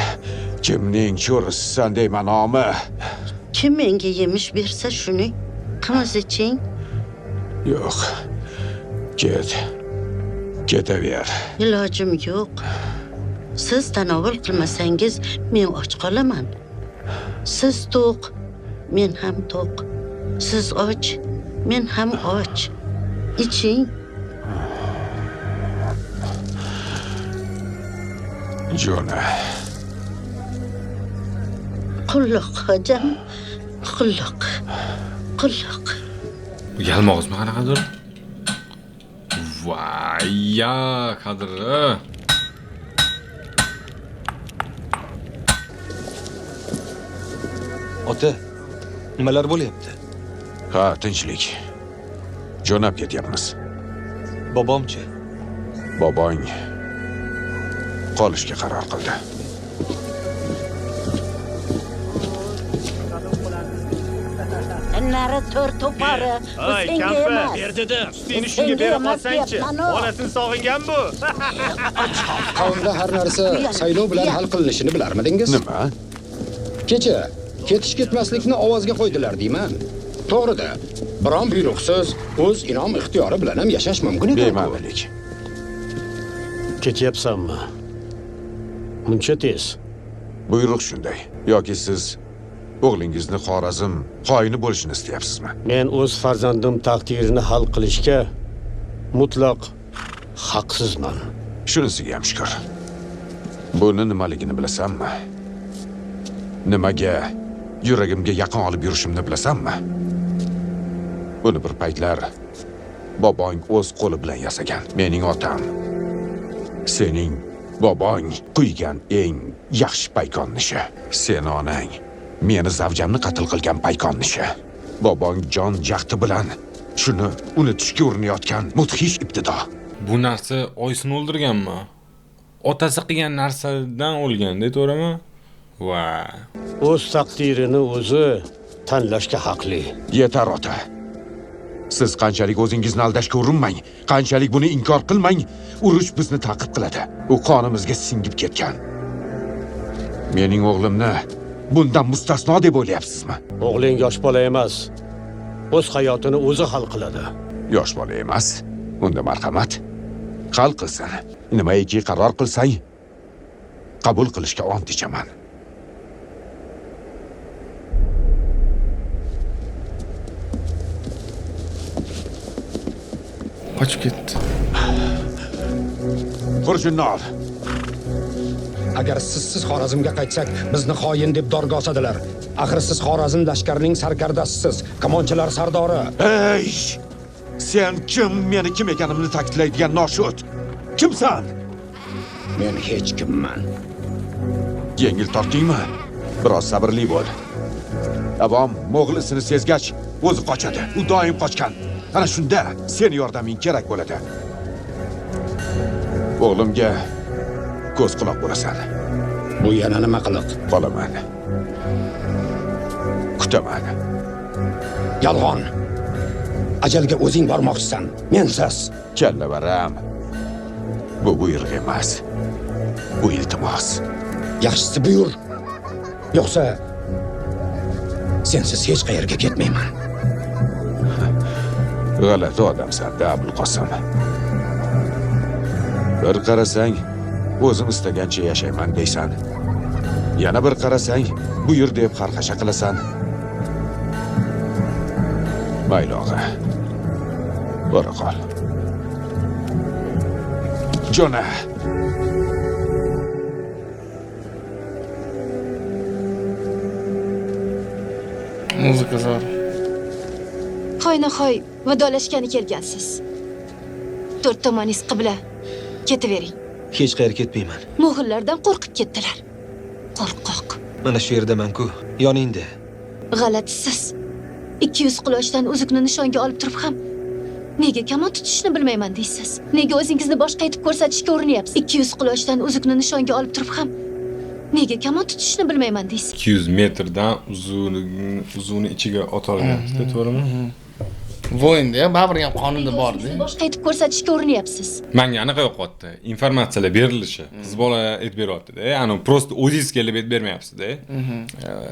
Kimning cho'risisan deyman omi? Kim menga yemish bersa shuni qimiz iching. Yo'q. Ket. Ketaver. Ilojim yo'q. Siz tanovul qilmasangiz men och qolaman. Siz to'q, men ham to'q. Siz och, men ham och. Iching. Jona. Qulluq hojam. Qulluq. Qulluq. Bu yalmog'izmi qanaqadir? Voy, ya, qadri. Ota, nimalar bo'lyapti? Ha, tinchlik. Jo'nab ketyapmiz. Bobomchi? Bobong qolishga qaror qildi. Nari to'rt to'pori. Ay, kampir, berdi-da. Seni shunga berib qolsang-chi. Onasini sog'ingan bu. Qavmda har narsa saylov bilan hal qilinishini bilarmidingiz? Nima? Kecha ketish ketmaslikni ovozga qo'ydilar deyman. To'g'ri-da. Biron buyruqsiz o'z inom ixtiyori bilan ham yashash mumkin edi. Bema'nilik. Ketyapsanmi? Muncha tez. Buyruq shunday. Yoki siz o'g'lingizni Xorazm xoini bo'lishini istayapsizmi? Men o'z farzandim taqdirini hal qilishga mutlaq haqsizman. Shunisiga ham shukr. Buni nimaligini bilasanmi? Nimaga yuragimga yaqin olib yurishimni bilasanmi? Buni bir paytlar bobong o'z qo'li bilan yasagan. Mening otam. Sening bobong quygan eng yaxshi paykon nishi. Sen onang meni zavjamni qatl qilgan paykon nishi. Bobong jon jahdi bilan shuni unutishga urinayotgan mudhish ibtido. Bu narsa oysini o'ldirganmi? Otasi qilgan narsadan o'lganda, to'g'rimi? Va O'z taqdirini o'zi tanlashga haqli. Yetar ota. Siz qanchalik o'zingizni aldashga urinmang, qanchalik buni inkor qilmang, urush bizni ta'qib qiladi. U qonimizga singib ketgan. Mening o'g'limni bundan mustasno deb o'ylayapsizmi? O'g'ling yosh bola emas. O'z hayotini o'zi hal qiladi. Yosh bola emas. Unda marhamat. Hal qilsin. Nimaiki qaror qilsang, qabul qilishga ont ichaman. qochib ketdi. Xurjunni ol. Agar sizsiz Xorazmga qaytsak, bizni xoin deb dorga osadilar. Axir siz Xorazm lashkarining sarkardasisiz, kamonchilar sardori. Ey! Sen kim, meni kim ekanimni ta'kidlaydigan noshud? Kimsan? Men hech kimman. Yengil tortdingmi? Biroz sabrli bo'l. Avom mo'g'lisini sezgach, o'zi qochadi. U doim qochgan. Ana shunda seni yordaming kerak bo'ladi. O'g'limga ko'z quloq bo'lasan. Bu yana nima qiliq? Qolaman. Kutaman. Yolg'on. Ajalga o'zing bormoqchisan. Mensiz. Kalla baram. Bu buyruq emas. Bu iltimos. Yaxshisi buyur. Yo'qsa sensiz hech qayerga ketmayman. G'alati odamsan-da, Abulqosim. Bir qarasang, o'zim istagancha yashayman deysan. Yana bir qarasang, buyur deb xarxasha qilasan. Mayli og'a. Bora qol. Jona. Muzika zo'r. Hoynahoy vidolashgani kelgansiz. To'rt tomoningiz qibla. Ketavering. Hech qayerga ketmayman. Mo'g'illardan qo'rqib ketdilar. Qo'rqoq. Mana shu yerdaman-ku, yoningda. G'alatisiz. 200 qulochdan uzukni nishonga olib turib ham nega kamon tutishni bilmayman deysiz? Nega o'zingizni boshqa etib ko'rsatishga urinyapsiz? 200 qulochdan uzukni nishonga olib turib ham nega kamon tutishni bilmayman deysiz? 200 metrdan uzuni ichiga otilgan, to'g'rimi? Vo'yinda baribir ham qonunda bor-da. boshqa aytib ko'rsatishga urinyapsiz. Menga anaqa yo'qotdi. Informatsiyalar berilishi. Qiz bola aytib beryapti-da. Ya'ni prosta o'zingiz kelib aytib bermayapsiz-da.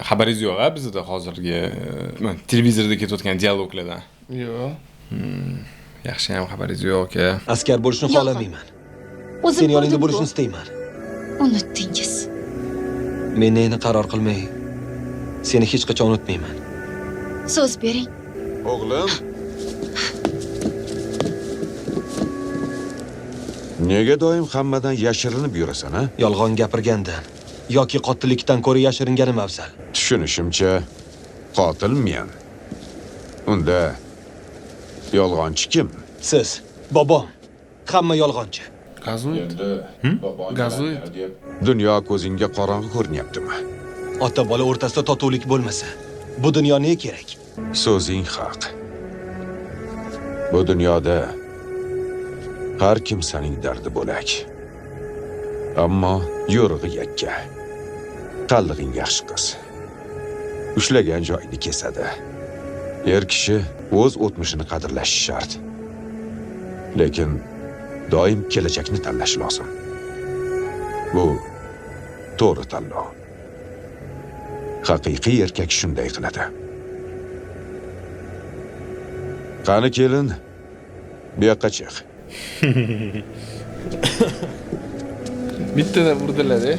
Xabaringiz yo'q-a bizda hozirgi televizorda ketayotgan dialoglardan. Yo'q. Yaxshi ham xabaringiz yo'q aka. Askar bo'lishni xohlamayman. O'zim Sen yoningda ko'rdim-ku. bo'lishni istayman. Unutdingiz. Men neni qaror qilmay, seni hech qachon unutmayman. So'z bering. O'g'lim. Nega doim hammadan yashirinib yurasan, ha? Yolg'on gapirgandan yoki qotillikdan ko'ra yashiringanim afzal. Tushunishimcha, qotil men. Unda yolg'onchi kim? Siz, bobom, hamma yolg'onchi. Gazoid. Gazoid. Dunyo ko'zingga qorong'i ko'rinyaptimi? Ota bola o'rtasida totuvlik bo'lmasa, bu dunyo ne kerak? So'zing haq. Bu dunyoda har kimsaning dardi bo'lak. Ammo yo'rig'i yakka. Qallig'ing yaxshi qiz. Ushlagan joyini kesadi. Er kishi o'z o'tmishini qadrlashi shart. Lekin doim kelajakni tanlash lozim. Bu to'g'ri tanlov. Haqiqiy erkak shunday qiladi. Qani kelin, bu yoqqa chiq. Bittada burdilar-da.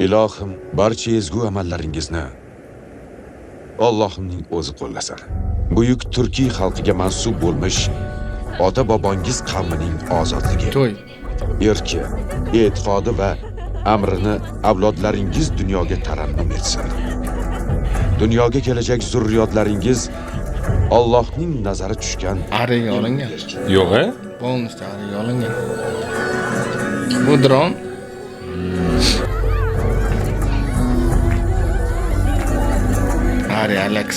Ilohim, barcha ezgu amallaringizni Allohning o'zi qo'llasin. Buyuk turkiy xalqiga mansub bo'lmish ota-bobongiz qavmining ozodligi, To'y. erki, e'tiqodi va amrini avlodlaringiz dunyoga tarannum etsin. Dunyoga kelajak zurriyotlaringiz Allohning nazari tushgan Ariga olingan. Yo'q-a? Polностью ariga olingan. Bu dron. Ari Alex.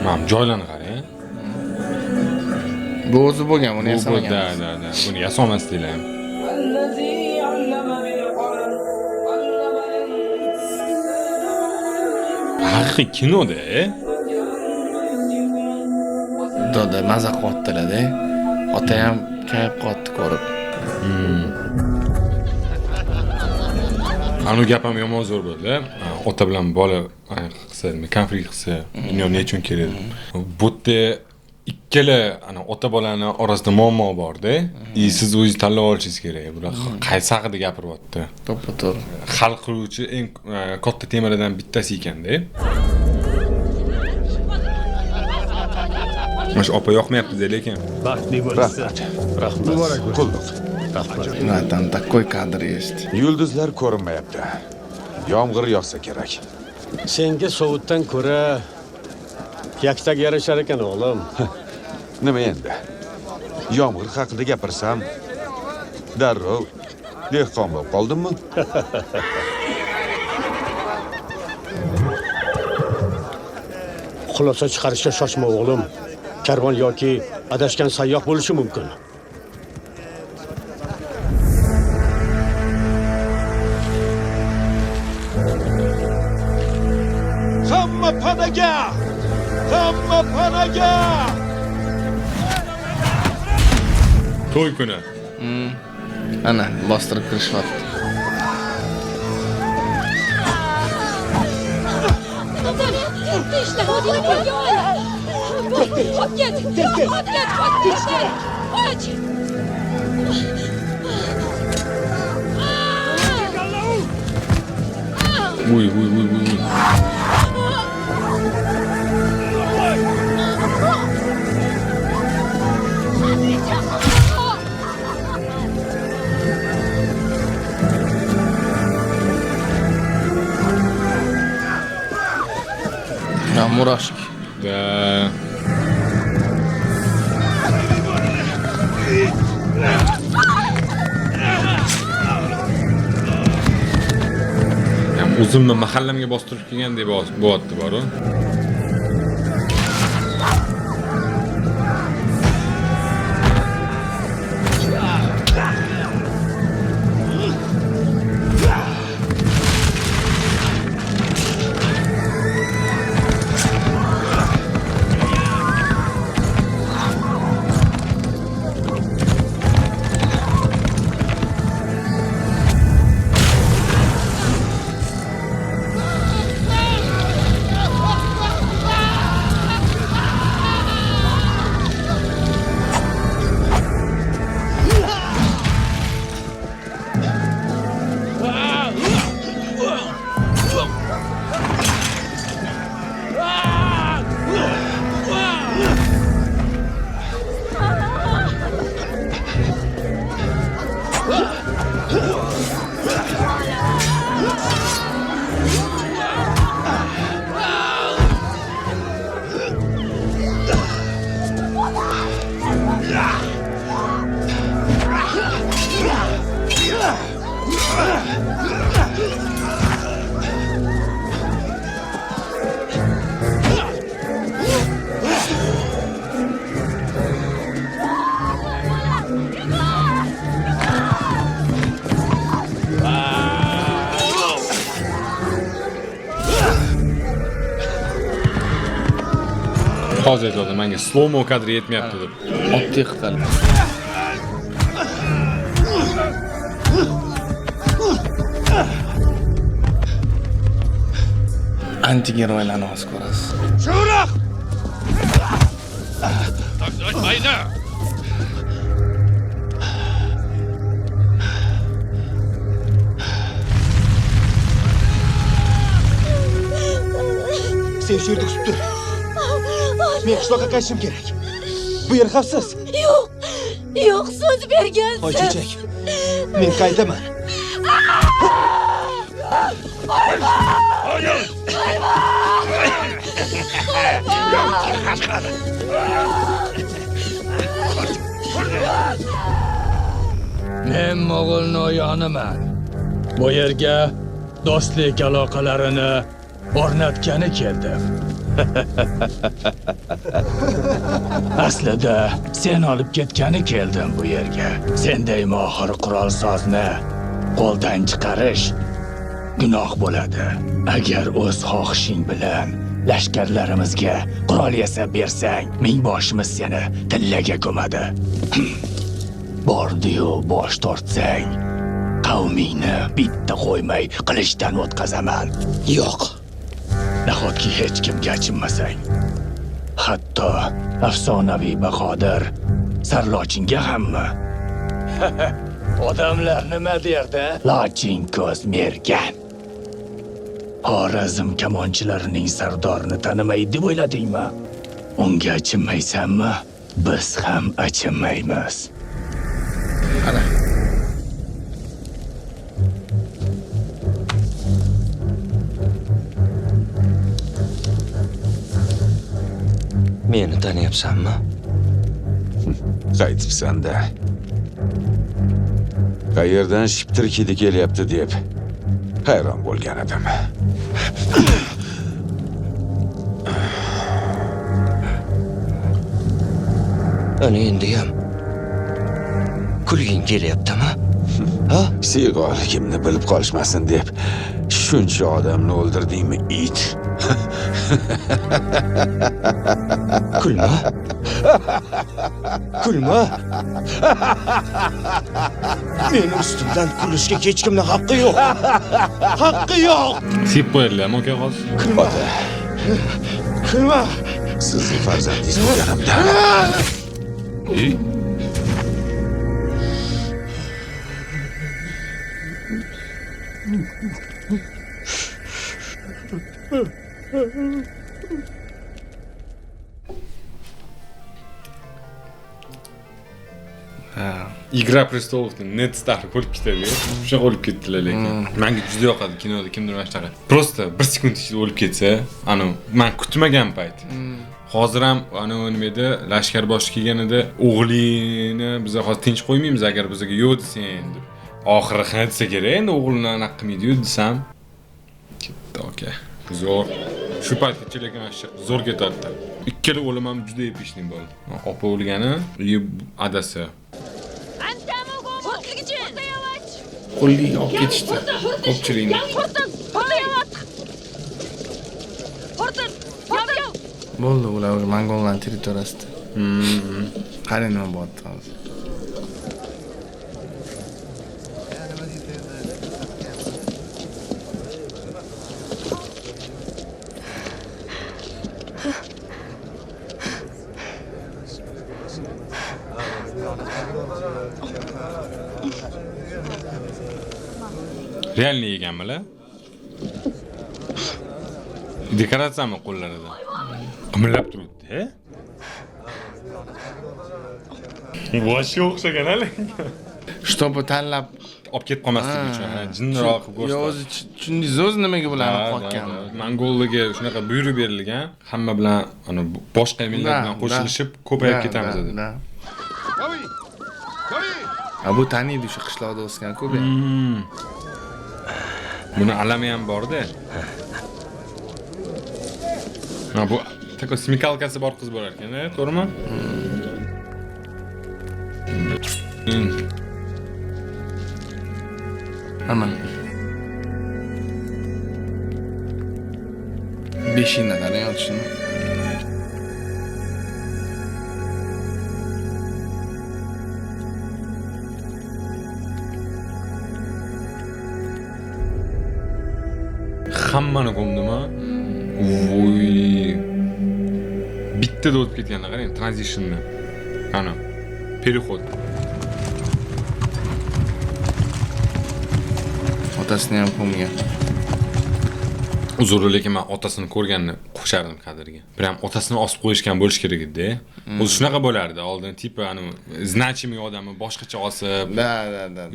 Mana joylarni qarang. Bu o'zi bo'lgan, buni yasamagan. Da. Buni yasamasdinglar. Haqiqiy kinoda, Doda maza qilyaptilar-da. Ota ham kayib qotdi ko'rib. Anu gap ham yomon zo'r bo'ldi. Ota bilan bola qilsa, konflikt qilsa, dunyo nechun kerak? Bu yerda ikkala ota bolani orasida muammo bor-da. Siz o'zingiz tanlab olishingiz kerak. Bular qaysi haqida gapiryapti? To'ppa-to'g'ri. Hal qiluvchi eng katta temalardan bittasi ekan-da. Mana opa yoqmayapti lekin. Baxtli bo'lasiz. rahmat. Qulluq. Natan такой kadr есть. Yulduzlar ko'rinmayapti. Yomg'ir yog'sa kerak. Senga sovutdan ko'ra yaktak yarashar ekan o'g'lim. Nima endi? Yomg'ir haqida gapirsam, darrov dehqon bo'lib qoldimmi? Xulosa chiqarishga shoshma o'g'lim. Karvon yoki adashgan sayyoh bo'lishi mumkin. Hamma panaga! Hamma panaga! To'y kuni. Ana, bostirib kirishyapti. Uy. Ya murashk. Da. O'zimni mahallamga bostirib kelgan deb bo'lyapti bor-ku. Hozir aytdim menga slow-mo kadri yetmayapti deb. Oddiy qilib. Anti-geroylarni hozir ko'rasiz. Sho'roq! Mayda! Sen shu yerda kutib tur. Men qishloqqa qaytishim kerak. Bu yer xavfsiz. Yo'q, so'z bergansiz. Hojichak. Men qaytaman. Men Mo'g'ul noyoniman. Bu yerga do'stlik aloqalarini o'rnatgani keldim. Aslida sen olib ketgani keldim bu yerga. Senday mohir qurolsozni qo'ldan chiqarish gunoh bo'ladi. Agar o'z xohishing bilan lashkarlarimizga qurol yasab bersang, mingboshimiz seni tillaga ko'madi. Bordi-yu bosh tortsang, qavmingni bitta qo'ymay qilishdan o'tkazaman. Yo'q. Nahotki hech kimga achinmasang, hatto afsonaviy Bahodir Sarlochinga hammi? Odamlar nima derdi? Lochin ko'z mergan. Xorazm kamonchilarining sardorini tanimaydi deb o'yladingmi? Unga achinmaysanmi? Biz ham achinmaymiz. Ana. Meni taniyapsanmi? Qaytibsan-da. Qayerdan shiptir hidi kelyapti deb hayron bo'lgan edim. Ana endi ham kulging kelyaptimi? Ha? Siyg'oligimni bilib qolishmasin deb shuncha odamni o'ldirdingmi, it? Kulma. Kulma. Meni ustimdan kulishga hech kimning haqqi yo'q. Haqqi yo'q. Sip qo'yiladi, aka hozir. Kulma. Kulma. Sizning farzandingiz bo'lganimda. Игра prestolovni net star bo'lib ketadi. O'sha o'lib ketdilar lekin. Menga juda yoqadi kinoda kimdir mana shunaqa. Просто 1 sekund ichida o'lib ketsa, ana men kutmagan payt. Hozir ham ana nima edi, lashkar boshi kelganida o'g'lingni biz hozir tinch qo'ymaymiz agar bizga yo'q desang deb. Oxiri qana desa kerak, endi o'g'lini anaqa qilmaydi-yu desam. Ketdi aka. Zo'r. Shu paytgacha lekin mana shu zo'r ketadi. Ikkala o'lim ham juda epishning bo'ldi. Opa o'lgani, adasi. Qo'lga olib ketishdi. Ko'pchilikni. Bo'ldi, ular Mongollarning territoriyasida. Qarang nima bo'lyapti hozir. Realni yeganmilar? Dekoratsiyami qo'llarida? Qimillab turibdi, Voshga o'xshagan lekin. Shtobi tanlab olib ketib qolmaslik uchun, jinniroq qilib ko'rsatdi. Yo'q, tushundingiz o'zi nimaga bularni qotgan? Mongollaga shunaqa buyruq berilgan, hamma bilan ana boshqa millat bilan qo'shilishib ko'payib ketamiz dedi. Bu taniydi shu qishloqda o'sgan-ku. Buni alami ham bor-da. Ha bu tako smikalkasi bor qiz bo'lar ekan, to'g'rimi? Aman. Beshinda qarang shuni. hammani ko'mdimi? Voy. Bittada o'tib ketganlar qarang, transitionni. Ana. Переход. Otasini ham ko'mgan. Uzr, lekin men otasini ko'rganni qo'shardim qadriga. Prям otasini osib qo'yishgan bo'lish kerak edi. O'zi shunaqa bo'lardi. Oldin tipa ani значимый odamni boshqacha osib. Da.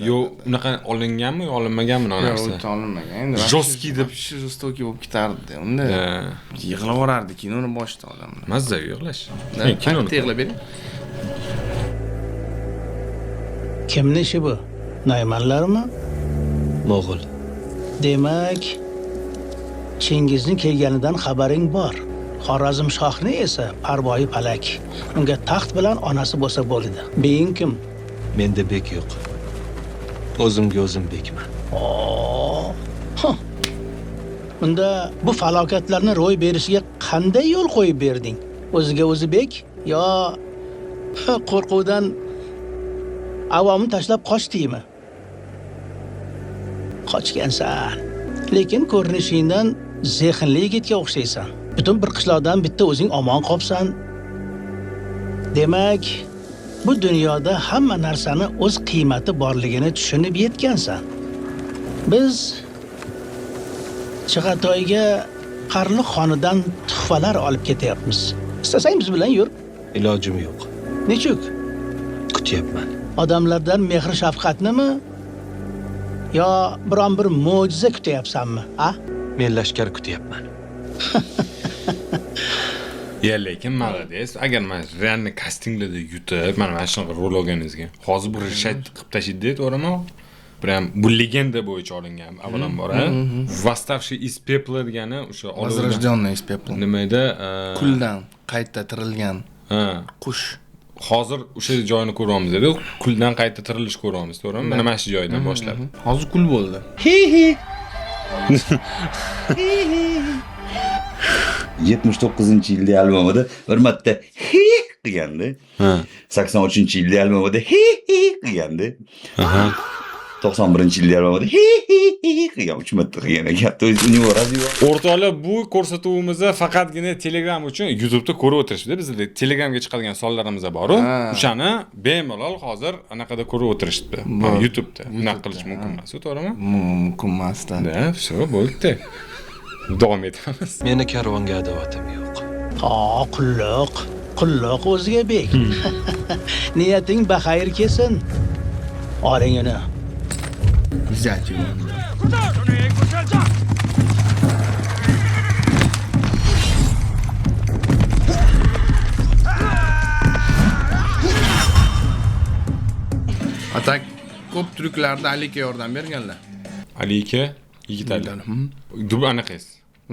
Yo, unaqa olinganmi, yo olinmaganmi bu narsa? Yo'q, olinmagan. Endi Жесткий deb жестокий bo'lib ketardi. Unda yig'lab yorardi kinoni boshida odamlar. Mazza yig'lash. Kinoni yig'lab bering. Kimni ishi bu? Naymanlarmi? Mo'g'ul. Demak, Chingizning kelganidan xabaring bor. Xorazm shohni esa parvoyi palak. Unga taxt bilan onasi bo'lsa bo'ldi. Beying kim? Menda bek yo'q. O'zimga o'zim bekman. Unda bu falokatlarni ro'y berishiga qanday yo'l qo'yib berding? O'ziga o'zi bek yo qo'rquvdan avomni tashlab qochdingmi? Qochgansan. Lekin ko'rinishingdan zehnli yigitga o'xshaysan. Butun bir qishloqdan bitta o'zing omon qolsan. Demak, bu dunyoda hamma narsani o'z qiymati borligini tushunib yetgansan. Biz Chig'atoyga Qarliq xonidan tuhfalar olib ketyapmiz. Istasang biz bilan yur. Ilojim yo'q. Nechuk? Kutyapman. Odamlardan mehr shafqatnimi? Yo biron bir mo'jiza kutyapsanmi, a? Men lashkar kutyapman. Ya lekin молодец. Agar men realni kastinglarda yutib, mana shunaqa rol olganingizga, hozir bu rishat qilib tashlaydi, to'g'rimi? Prям bu legenda bo'yicha olingan avvalambor, ha? Восставший из пепла degani o'sha Возрожденный из пепла. Nima edi? Kuldan qayta tirilgan. Qush. Hozir o'sha joyini ko'ryapmiz edi. Kuldan qayta tirilish ko'ryapmiz, to'g'rimi? Mana shu joydan boshlab. Hozir kul bo'ldi. 79-yilda albomida bir marta qilgandi. 83-yilda albomida qilgandi. 91-yilda albomida qilgan, 3 marta qilgan ekan. То есть у него разве O'rtoqlar, bu ko'rsatuvimizni faqatgina Telegram uchun YouTube'da ko'rib o'tirishdi. Bizda Telegramga chiqadigan sonlarimiz bor-ku. O'shani bemalol hozir anaqada ko'rib o'tirishdi. YouTube'da. Unaqa qilish mumkin emas, to'g'rimi? Mumkin emas-da. Da, все, bo'ldi. Davom etamiz. Meni karvonga adovatim yo'q. Qulluq o'ziga bek. Niyating baxayr kelsin. Oling uni. Взять его. Atak ko'p triklarda Alika yordam berganlar. Alika, Yigitali. Dub anaqas.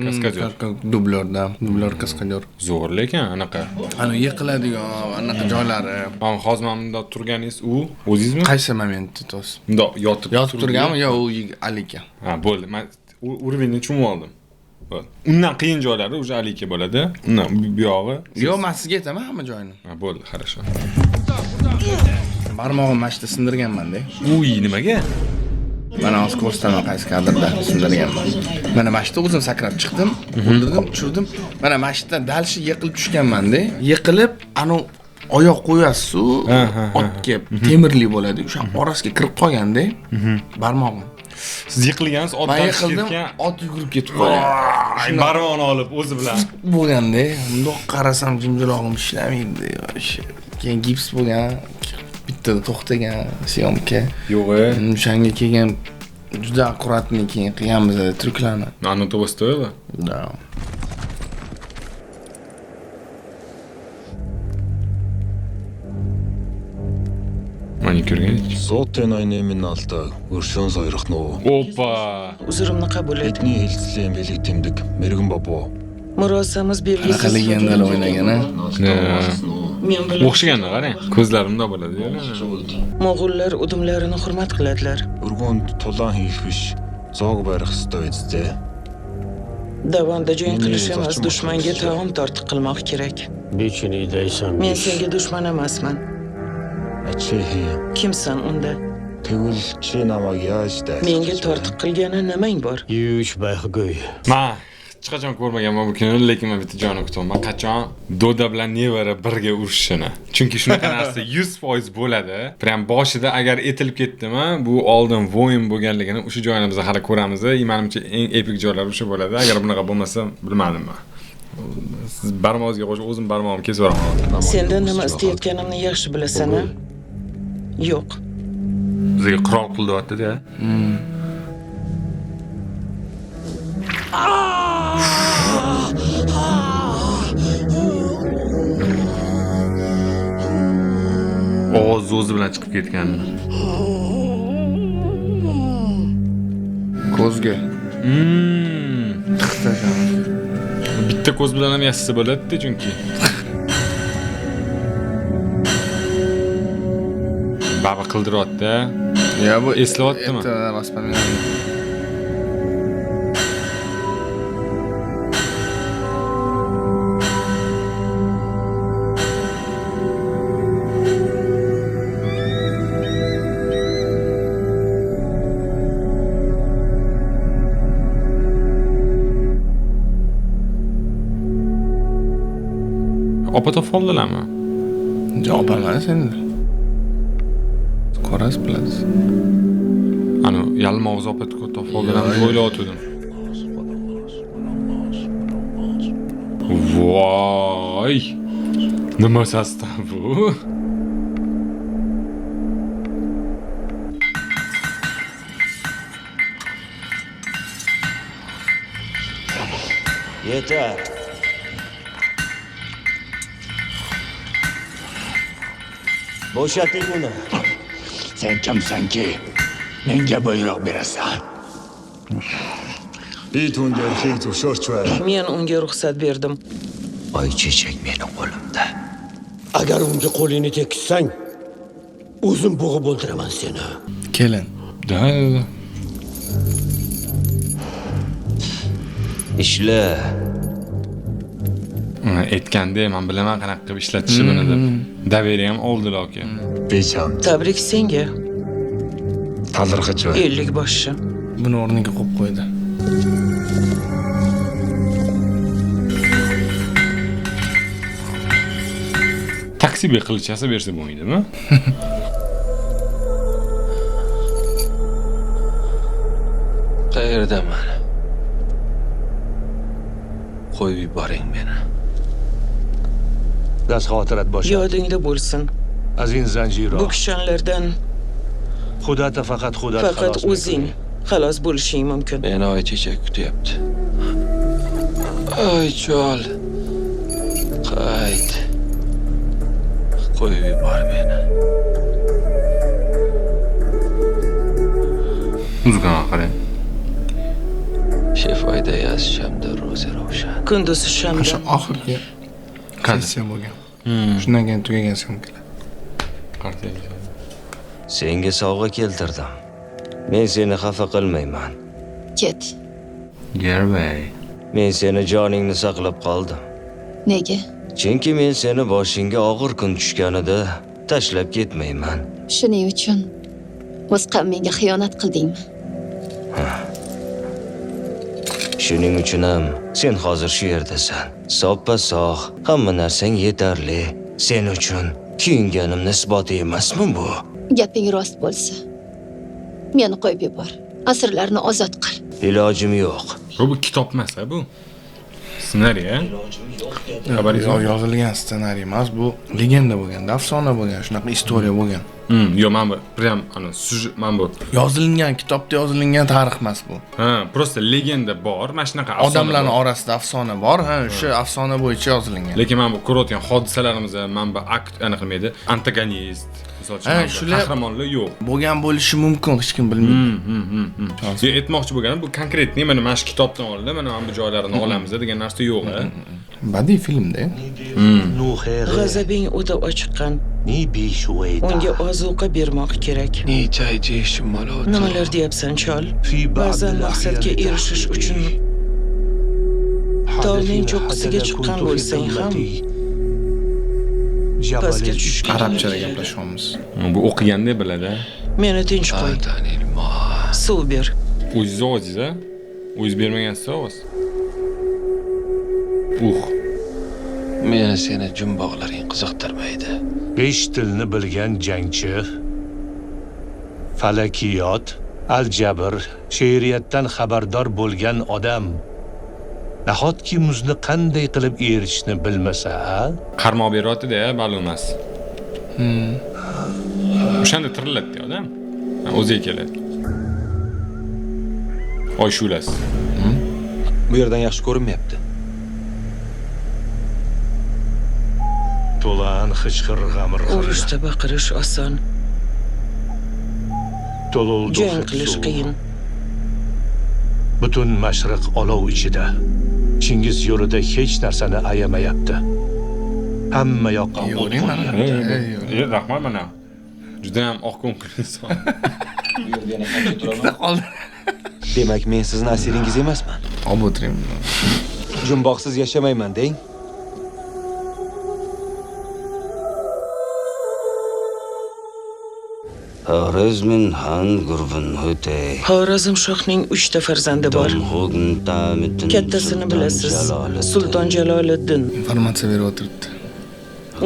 Kaskadyor. Dublyor kaskadyor. Zo'r lekin anaqa. Ana yiqiladigan anaqa joylari. Men hozir bunda turganingiz u o'zingizmi? Qaysi momentda tos? Bunda yotib turganmi yo u Alika? Ha, bo'ldi. Men urovni tushunib oldim. Bo'ldi. Undan qiyin joylari o'sha Alika bo'ladi. Undan bu yog'i. Yo, men sizga aytaman hamma joyini. Ha, bo'ldi, хорошо. Barmog'im mashta sindirganman-da. Uy, nimaga? Mana hozir ko'rsataman qaysi kadrda sindirganman. Mana mashta o'zim sakrab chiqdim, o'ldirdim, tushirdim. Mana mashta dalshi yiqilib tushganman-da. Yiqilib, anu oyoq qo'yasiz-ku, otga temirli bo'ladi. O'sha orasiga kirib qolganda, barmog'im. Siz yiqilgansiz, otdan ketgan, ot yugurib ketib qolgan. Barmog'ini olib o'zi bilan bo'lganda, bundoq qarasam jimjilog'im ishlamaydi. Keyin gips bo'lgan, bittada to'xtagan syomka. Yo'q-e. O'shanga kelgan juda akkuratni keyin qilganmiz triklarni. Оно того стоило? Да. Маникюргенич. Зотын айнемин алда өршөн сойрох нуу. Опа. Uzrimni qabul et. Эдний хэлцлэн белэг тэмдэг мэрэгэн бабу. Murosamiz belgisiz. Qalaganlar o'ynagan a. Men bilan o'xshaganda qarang. Ko'zlarimda bo'ladi. Mo'g'ullar udumlarini hurmat qiladilar. Өргөнд тулаан хийх биш. Зоог барих ёстой үстэй. Davonda jang qilish emas, dushmanga taom tortiq qilmoq kerak. Bechini deysan. Men senga dushman emasman. Achehi. Kimsan unda? тэгвэл чи намайг яаж дайсах? Menga tortiq qilgani nimang bor? Yuvish bayhgo'y. Men hech qachon ko'rmaganman bu kinoni, lekin men bitta joyini kutaman. Qachon Doda bilan nevara birga urushishini. Chunki shunaqa narsa 100% bo'ladi. Prям boshida agar etilib ketdimi, bu oldin voyin bo'lganligini o'sha joyini biz hali ko'ramiz. Menimcha eng epik joylar o'sha bo'ladi. Agar bunaqa bo'lmasa, bilmadim men. Siz barmog'ingizga qo'shib o'zim barmog'imni kesib yuboraman. Sendan nima istayotganimni yaxshi bilasan-a? Yo'q. Bizga qirol qil deyapti-da. Ovoz o'zi bilan chiqib ketganmi? Ko'zga. Bitta ko'z bilan ham yasasa bo'ladi-da chunki. Baba qildiryapti. Ya bu eslayaptimi? Воспоминание. Opa topoldilarmi? Javob emas endi. Ko'rasiz bilasiz. Ana yalmog'iz opa topoldilarmi o'ylayotgandim. Voy! Nima sasda bu? Yeter. Bo'shating uni. Sen kimsanki? Menga buyruq berasan. It unga erkak sho'rch ver. Men unga ruxsat berdim. Oychechak meni qo'limda. Agar unga qo'lingni tekkizsang, o'zim bo'g'ib o'ldiraman seni. Kelin. Da. Ishla. Aytganda men bilaman qanaqa qilib ishlatishni buni deb. Daveri ham oldilar aka. Becham. Tabrik senga. Talirg'ich ver. 50 boshchi. Buni o'rniga qo'yib qo'ydi. Taksiga qilichasi bersa bo'lmaydimi? Qayerdaman? Qo'yib yuboring meni. Das xotirat bosh. Yodingda bo'lsin. Azin zanjiro. Bu kishanlardan Xudata faqat xudat faqat o'zing xalos bo'lishing mumkin. Meni oychechak kutyapti. Oychol. Qayt. Qo'yib yubor meni. Muzikani qarang. Shefoyda yoz shamda ro'za ravshan. Kunduz shamda. O'sha oxirgi sessiya bo'lgan. Shundan keyin tugagan syomkalar. Senga sovg'a keltirdim. Men seni xafa qilmayman. Ket. Gerbay. Men seni joningni saqlab qoldim. Nega? Chunki men seni boshingga og'ir kun tushganida tashlab ketmayman. Shuning uchun o'z qavmingga xiyonat qildingmi? Shuning uchun ham sen hozir shu yerdasan. Soppa-sog', hamma narsang yetarli. Sen uchun kiyinganim nisbati emasmi bu? Gaping rost bo'lsa, meni qo'yib yubor. Asirlarni ozod qil. Ilojim yo'q. Bu kitob emas, bu. Ssenariy, Xabaringiz yozilgan ssenariy emas, bu legenda bo'lgan, afsona bo'lgan, shunaqa istoriya bo'lgan. Yo'q, men bu prям ana sujet men bu Yozilgan, kitobda yozilgan tarix emas bu. Ha, просто legenda bor, mana shunaqa odamlarning orasida afsona bor, o'sha afsona bo'yicha yozilgan. Lekin men bu ko'rayotgan hodisalarimiz manba akt aniq qilmaydi. Antagonist, masalan, qahramonlar yo'q. Bo'lgan bo'lishi mumkin, hech kim bilmaydi. Aytmoqchi bo'lganim bu konkretniy mana shu kitobdan oldi, mana bu joylarini olamiz degan narsa yo'q. Badiiy filmda. G'azabing o'ta ochiqqan. Unga ozuqa bermoq kerak. Nimalar deyapsan, chol? Ba'zan maqsadga erishish uchun tog'ning cho'qqisiga chiqqan bo'lsang ham pastga tushishga arabchada gaplashyapmiz. Bu o'qiganda biladi. Meni tinch qo'y. Suv ber. O'zingiz ojiz a? O'zingiz bermagansiz ovoz. Meni seni jumboqlaring qiziqtirmaydi. 5 tilni bilgan jangchi, falakiyot, aljabr, she'riyatdan xabardor bo'lgan odam nahotki muzni qanday qilib erishni bilmasa, Qarmoq beryapti-da, ma'lumas. O'shanda tiriladi odam. O'ziga keladi. Oy shulasiz. Bu yerdan yaxshi ko'rinmayapti. to'lan xichqir g'amir. Urushda baqirish oson, To'lul jang qilish qiyin. Butun mashriq olov ichida. Chingiz yo'lida hech narsani ayamayapti. Hamma yoqqa Rahmat mana. Juda ham oq ko'ngil inson. Demak, men sizni asiringiz emasman. Olib o'tiring. Jumboqsiz yashamayman deng. Xorazm shohning 3 ta farzandi bor. Kattasini bilasiz, Sulton Jaloliddin. Informatsiya berib o'tiribdi.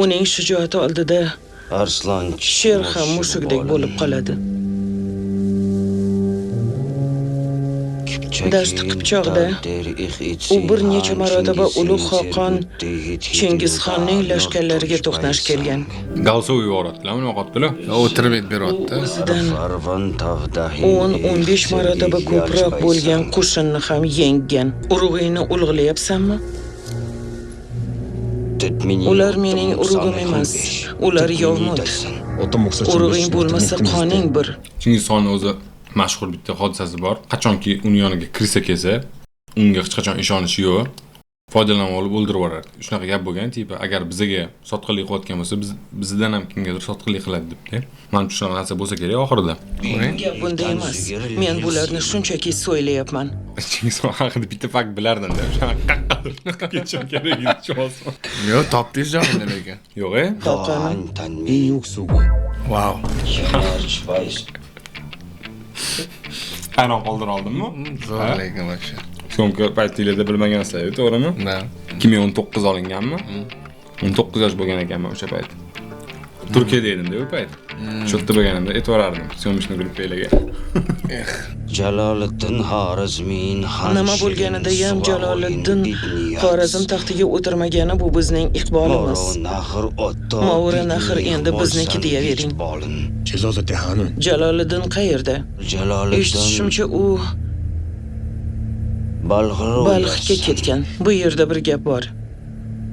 Uning shijoati oldida sher ham mushukdek bo'lib qoladi. Dasht Qipchoqda u bir necha marotaba ulug' xoqon Chingizxonning lashkarlariga to'qnash kelgan. Galsov yuboradilar, uni yo'qotdilar. O'tirib beryapti. 10-15 marotaba ko'proq bo'lgan qo'shinni ham yenggan. Urug'ingni ulug'layapsanmi? Ular mening urug'im emas. Ular yovmut. Urug'ing bo'lmasa qoning bir. Chingizxonning o'zi mashhur bitta hodisasi bor. Qachonki uni yoniga kirsa kelsa, unga hech qachon ishonishi yo'q. Foydalanib olib o'ldirib yuboradi. Shunaqa gap bo'lgan, tipa agar bizga sotqinlik qilayotgan bo'lsa, bizdan ham kimgadir sotqinlik qiladi deb. Mana shunaqa narsa bo'lsa kerak oxirida. Gap bunda emas. Men bularni shunchaki so'ylayapman. Chingizxon haqida bitta fakt bilardim-da. Shunaqa kechim kerak edi cho'sma. Yo'q, topdingiz joyini lekin. Yo'q-e? Wow. Qanoq qoldir oldimmi? Zo'r lekin вообще. So'nggi paytinglarda bilmagansizlar, to'g'rimi? 2019 olinganmi? 19 yosh bo'lgan ekanman o'sha payt. Turkiyada edim-da u payt. Shu yerda bo'lganimda e'tiborardim syomishni gruppalarga. Jaloliddin Xorazmin Nima bo'lganida ham Jaloliddin Xorazm taxtiga o'tirmagani bu bizning iqbolimiz. Mavra Nahr endi bizniki deyavering. Jaloliddin qayerda? Eshitishimcha u Balxga ketgan. Bu yerda bir gap bor.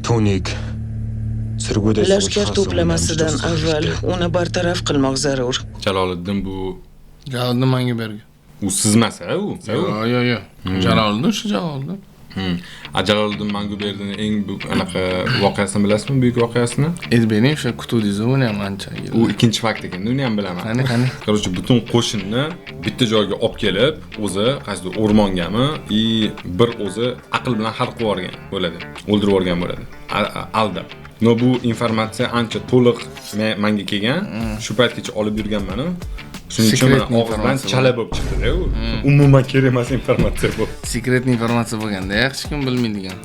Tonik Lashkar to'plamasidan avval uni bartaraf qilmoq zarur. Jaloliddin bu Jaloliddin menga bergan. U sizmasa u? Yo'q. Jaloliddin shu Jaloliddin. Jaloliddin menga berdining eng anaqa voqeasini bilasizmi? Buyuk voqeasini? Ezbering o'sha kutuvdingiz uni ham ancha. U ikkinchi fakt ekan, uni ham bilaman. Qani. Короче, butun qo'shinni bitta joyga olib kelib, o'zi qaysidir o'rmongami, bir o'zi aql bilan hal qilib yuborgan bo'ladi. O'ldirib yuborgan bo'ladi. Aldab. No bu informatsiya ancha to'liq menga kelgan. Shu paytgacha olib yurganman-ku. Shuning uchun og'izdan chala bo'lib chiqdi-da u. Umuman kerak emas informatsiya bu. Sekret informatsiya bo'lganda, hech kim bilmaydigan.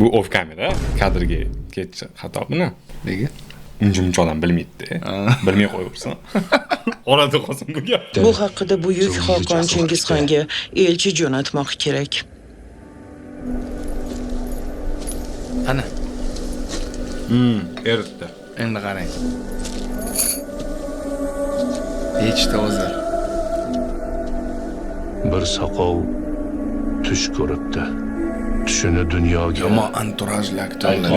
Bu off kamera, kadrga ketdi xatobini. Nega? Unjumcha odam bilmaydi-da. Bilmay qo'yaversin. Orada qolsin bu gap. Bu haqida buyuk xoqon Chingizxonga elchi jo'natmoq kerak. Ana. Eritdi. Endi qarang. Hechta o'zi. Bir soqov tush ko'ribdi. Tushini dunyoga. Yomon anturajli aktyorlar.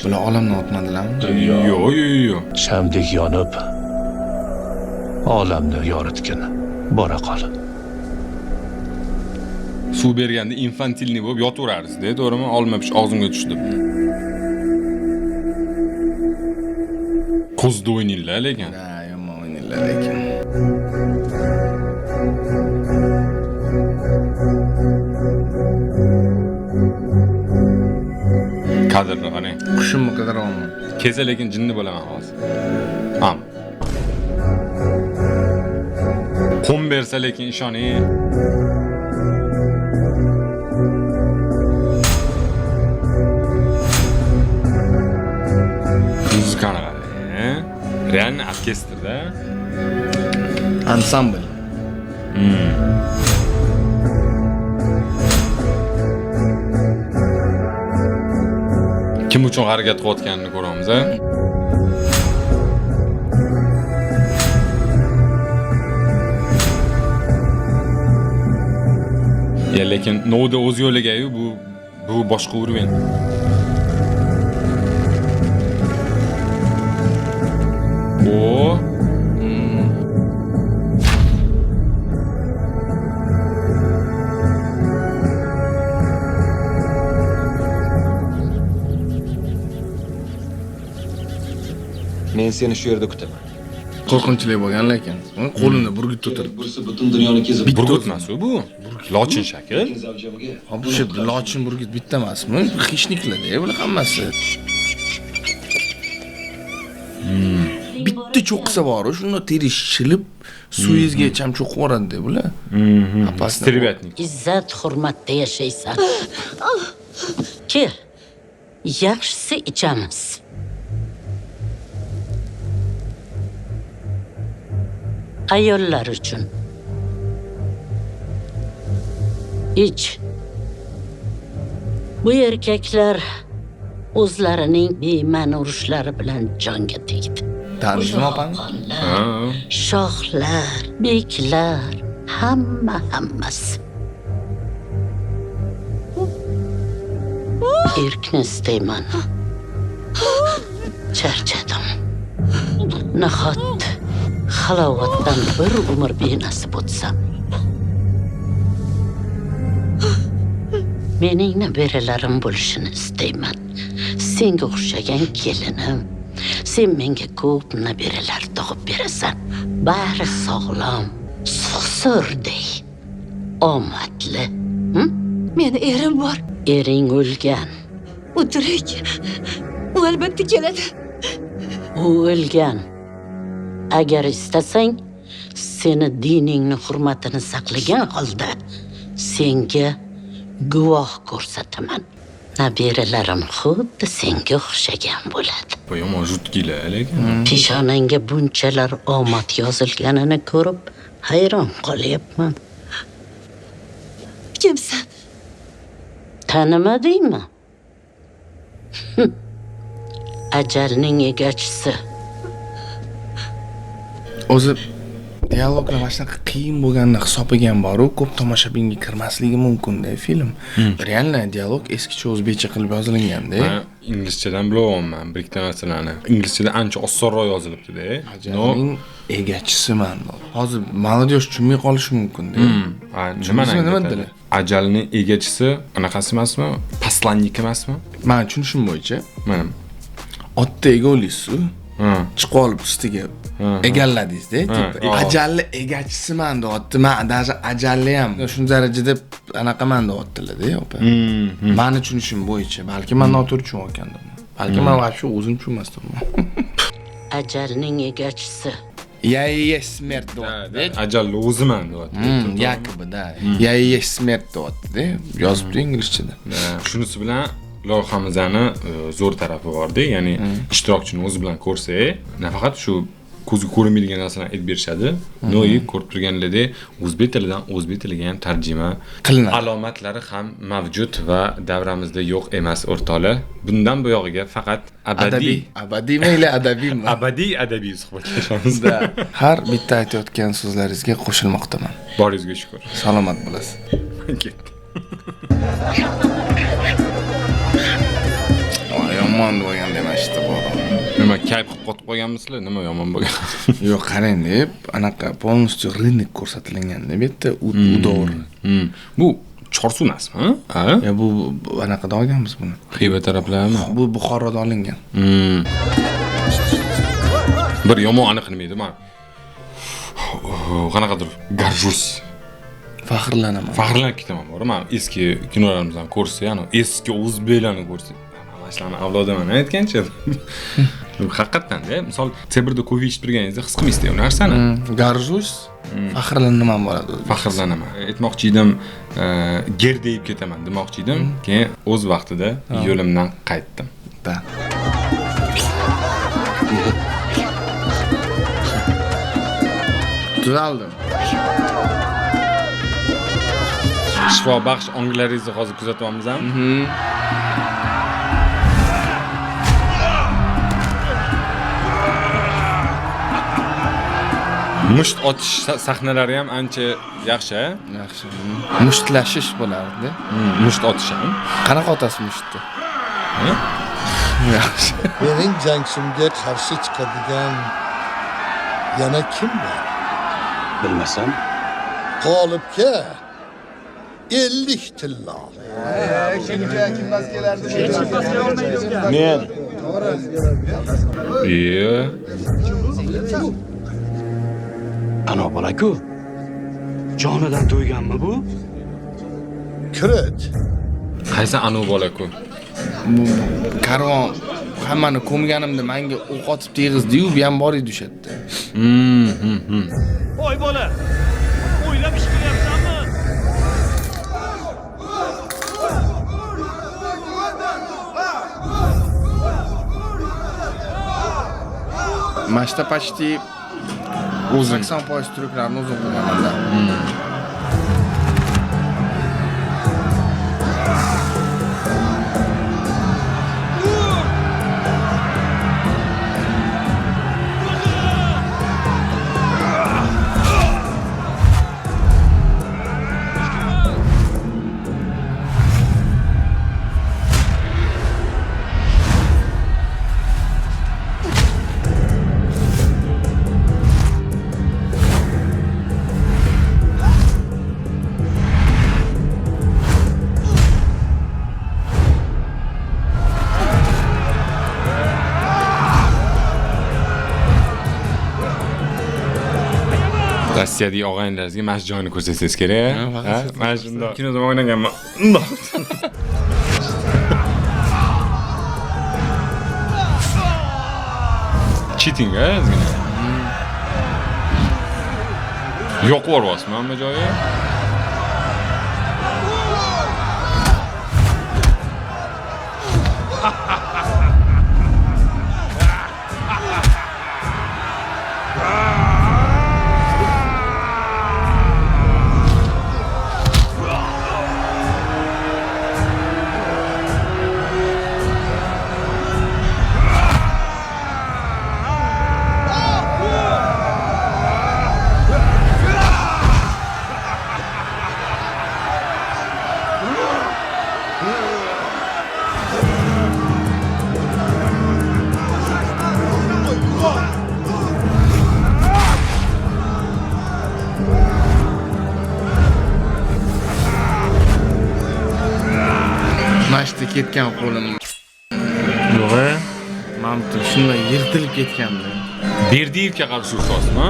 Bular olamdan o'tmadilarmi? Yo'q. Shamdek yonib olamni yoritgin. Bora qol. Suv berganda infantilniy bo'lib yotaverarsiz-da, to'g'rimi? Olma pish og'zimga tushdi. Ko'zda o'ynaylar lekin. Yomon o'ynaylar lekin. Kadrni qarang. Qushimni qidiraman. Kelsa lekin jinni bo'laman hozir. Qum bersa lekin ishoning. Muzikani qarang. Realni orkestrda. Ansambl. Kim uchun harakat qilayotganini ko'ramiz, a? Ya lekin Novda o'z yo'liga-yu, bu boshqa uровень. O. Men seni shu yerda kutaman. Qo'rqinchli bo'lgan lekin. Qo'lini burgut o'tirib. Butun dunyoni kezib Burgut emas bu. Lochin shakl. Bu lochin burgut bitta emasmi? Xishniklar-da, bular hammasi. Bitta cho'qqisa bor, shunda teri shilib, suyizga ham cho'qib yuboradi bular. Stirvetnik. Izzat, hurmatda yashaysan. Kel. Yaxshisi ichamiz. Ayollar uchun. Ich. Bu erkaklar o'zlarining bema'ni urushlari bilan jonga tegdi. Tanishmi opam? Shohlar, beklar, hammasi. Erkni istayman. Charchadim. Nahot halovatdan bir umr benasib o'tsam. Mening nabiralarim bo'lishini istayman. Senga o'xshagan kelinim. Sen menga ko'p nabiralar tug'ib berasan. Bari sog'lom, surday, omadli. Meni erim bor. Ering o'lgan. U tirik. U albatta keladi. U o'lgan. Agar istasang, seni diningni hurmatini saqlagan holda senga guvoh ko'rsataman. Nabiralarim xuddi senga o'xshagan bo'ladi. Bu yomon jutgilar lekin. Peshonangga bunchalar omad yozilganini ko'rib hayron qolyapman. Kimsan? Tanimadingmi? Ajalning egachisi. O'zi dialoglar mana shunaqa qiyin bo'lganini hisobiga ham bor-ku, ko'p tomoshabinga kirmasligi mumkin-da film. Realni dialog eskicha o'zbekcha qilib yozilgan-da. Men inglizchadan bilaman bir ikkita narsalarni. Inglizchada ancha osonroq yozilibdi-da. Ajalning egachisiman. Hozir Maladiyosh tushunmay qolishi mumkin-da. Nima dedilar? Ajalning egachisi anaqasi emasmi? Paslannik emasmi? Men tushunishim bo'yicha, mana otda ega olasiz-ku. Chiqib olib ustiga egalladingiz-da, ajalli egachisiman deyapti. Men даже ajalli ham shu darajada anaqaman deyaptilar-da, opa. Meni tushunishim bo'yicha, balki men noto'g'ri tushunayotgandim. Balki men вообще o'zim tushunmasdim. Ajalning egachisi. Я смерть deyapti. Ajalli o'ziman deyapti. Якобы, да. Я смерть deyapti-da, yozibdi inglizchada. Shunisi bilan loyihamizni zo'r tarafi bor-da, ya'ni ishtirokchini o'zi bilan ko'rsa, nafaqat shu ko'zga ko'rinmaydigan narsalarni aytib berishadi, no'yi ko'rib turganlarda o'zbek tilidan o'zbek tiliga ham tarjima qilinadi. Alomatlari ham mavjud va davramizda yo'q emas o'rtoqlar. Bundan buyog'iga faqat abadiy mayli adabiymi? Abadiy suhbatlashamiz. Har bitta aytayotgan so'zlaringizga qo'shilmoqdaman. Boringizga shukr. Salomat bo'lasiz. Yomon bo'lgan demashdi bu. Nima kayf qilib qotib qolganmisizlar? Nima yomon bo'lgan? Yo'q, qarang deb, anaqa полностью rынок ko'rsatilganda bu yerda udor. Bu Chorsu emasmi? Ha? Ya bu anaqada olganmiz buni. Xiva taraflarmi? Bu Buxoroda olingan. Bir yomon aniq nima edi, men qanaqadir garjus. Faxrlanaman. Faxrlanib ketaman, bor. Men eski kinolarimizdan ko'rsa, ya'ni eski o'zbeklarni ko'rsa, mashlarni avlodaman aytgancha. Haqiqatan-da, misol Sebrda ko'p ichib turganingizda his qilmaysiz u narsani. Garjush faxrlanaman bo'ladi. Faxrlanaman. Aytmoqchi edim, ger deyib ketaman demoqchi edim. Keyin o'z vaqtida yo'limdan qaytdim. Tuzaldim. Shifobaxsh onglaringizni hozir kuzatyapmiz ham. Musht otish sahnalari ham ancha yaxshi. Yaxshi. Mushtlashish bo'lardi. Musht otish ham. Qanaqa otasiz mushtni? Yaxshi. Mening jangchimga qarshi chiqadigan yana kim bor? Bilmasam. G'olibga 50 tilla. Kimmas kelardi? Men. Ana bola-ku. Jonidan to'yganmi bu? Kirit. Qaysi anu bola-ku? Karvon hammani ko'mganimda menga o'q otib tegizdi-yu, bu ham bor edi o'sha yerda. Voy bola. O'ylab ish qilyapsanmi? Mashta почти O'zbekiston poyez turklarini o'zim qilganman-da. Rossiyadagi og'aynilaringizga mana shu joyni ko'rsatingiz kerak. Ha? Mana shundoq. Kinoda o'ynaganman. Cheating ozgina. Yo'q bo'lyapsizmi hamma joyi? Mashta ketgan qo'lim. Yo'q-a? Mamti shunday yirtilib ketgandi. Berdiyevga qarshi ursasizmi?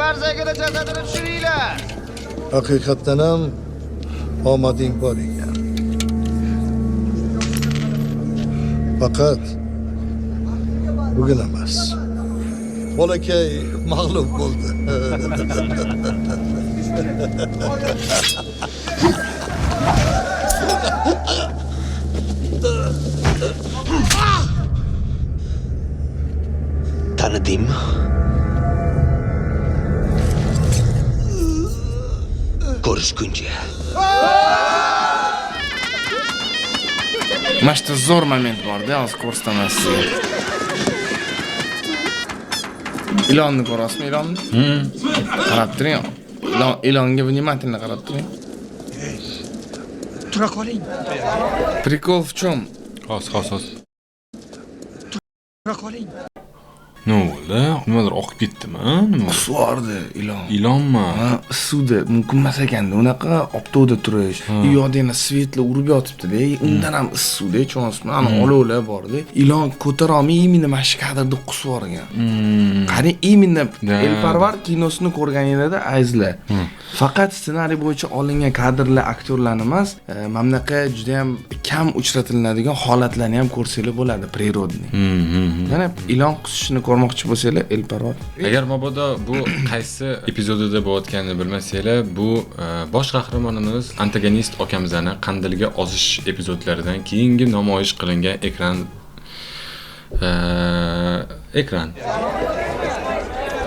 Barzagida jasadini tushiringlar. Haqiqatdan ham omading bor ekan. Faqat bugun emas. Bolakay mag'lub bo'ldi. Tanidingmi? Ko'rishguncha. Mashta zo'r moment bor-da, hozir ko'rsataman sizga. Ilonni ko'rasizmi, ilonni? Qarab turing. Ilonga vнимательно qarab turing. Tura qoling. Prikol в чем? Hos. Tura qoling. Nima bo'ldi? Nimadir oqib ketdimi? Nima? Suardi ilon. Ilonmi? Ha, suvda mumkin emas ekanda unaqa optovda turish. U yoqda yana svetla urib yotibdi-da. Undan ham issiqda cho'nsmi? Ana olovlar bor-da. Ilon ko'tara olmay imini mana shu kadrda qusib yuborgan. Qarang, imini Elparvar kinosini ko'rganinglarda ayzlar. Faqat ssenariy bo'yicha olingan kadrlar, aktyorlarni emas, mana bunaqa juda ham kam uchratiladigan holatlarni ham ko'rsanglar bo'ladi, prirodniy. Mana ilon qusishini ko'rmoqchi bo'lsanglar, Elparvar. Agar mabodo bu qaysi epizodida bo'layotganini bilmasanglar, bu bosh qahramonimiz antagonist okamizani qandilga ozish epizodlaridan keyingi namoyish qilingan ekran.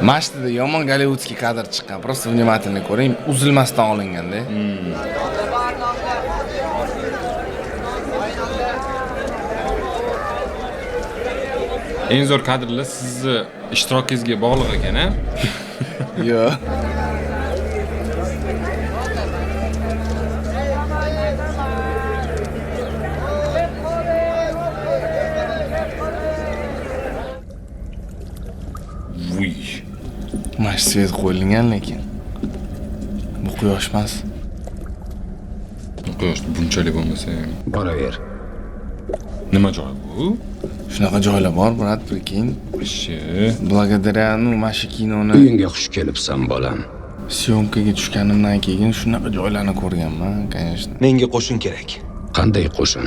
Mashtida yomon gollivudskiy kadr chiqqan. Просто внимательно ko'ring, uzilmasdan olinganda. Eng zo'r kadrlar sizni ishtirokingizga bog'liq ekan-a? Yo'q. Vuy. Mana svet qo'yilgan lekin. Bu quyosh emas. Quyosh bunchalik bo'lmasa ham. Boraver. Nima joy bu? Shunaqa joylar bor, brat, prekin. Благодаря, mana shu kinoni Uyingga xush kelibsan, bolam. syomkaga tushganimdan keyin shunaqa joylarni ko'rganman, конечно. Menga qo'shin kerak. Qanday qo'shin?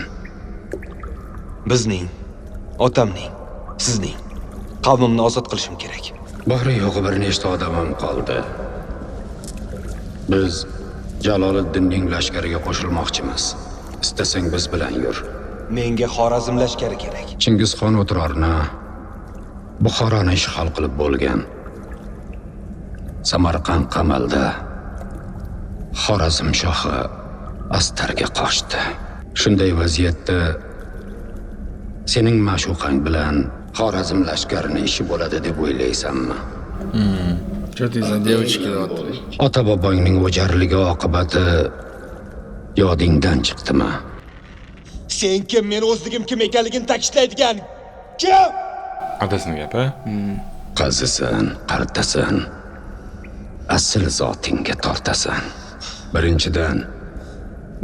Bizning, otamning, sizning qavmimni ozod qilishim kerak. Bari yo'g'i bir nechta odamim qoldi. Biz Jaloliddinning lashkariga qo'shilmoqchimiz. Istasang biz bilan yur. Menga Xorazm lashkari kerak. Chingizxon o'tirorni Buxoroni ishg'ol qilib bo'lgan. Samarqand qamalda Xorazm shohi Astarga qochdi. Shunday vaziyatda sening ma'shuqang bilan Xorazm lashkarining ishi bo'ladi deb o'ylaysanmi? Что ты за девочки deyapti? Ota bobongning o'jarligi oqibati yodingdan chiqdimi? Sen kim? Men o'zligim kim ekanligini ta'kidlaydigan kim? Adasini gapi? Qazisan, qartasan. Asl zotingga tortasan. Birinchidan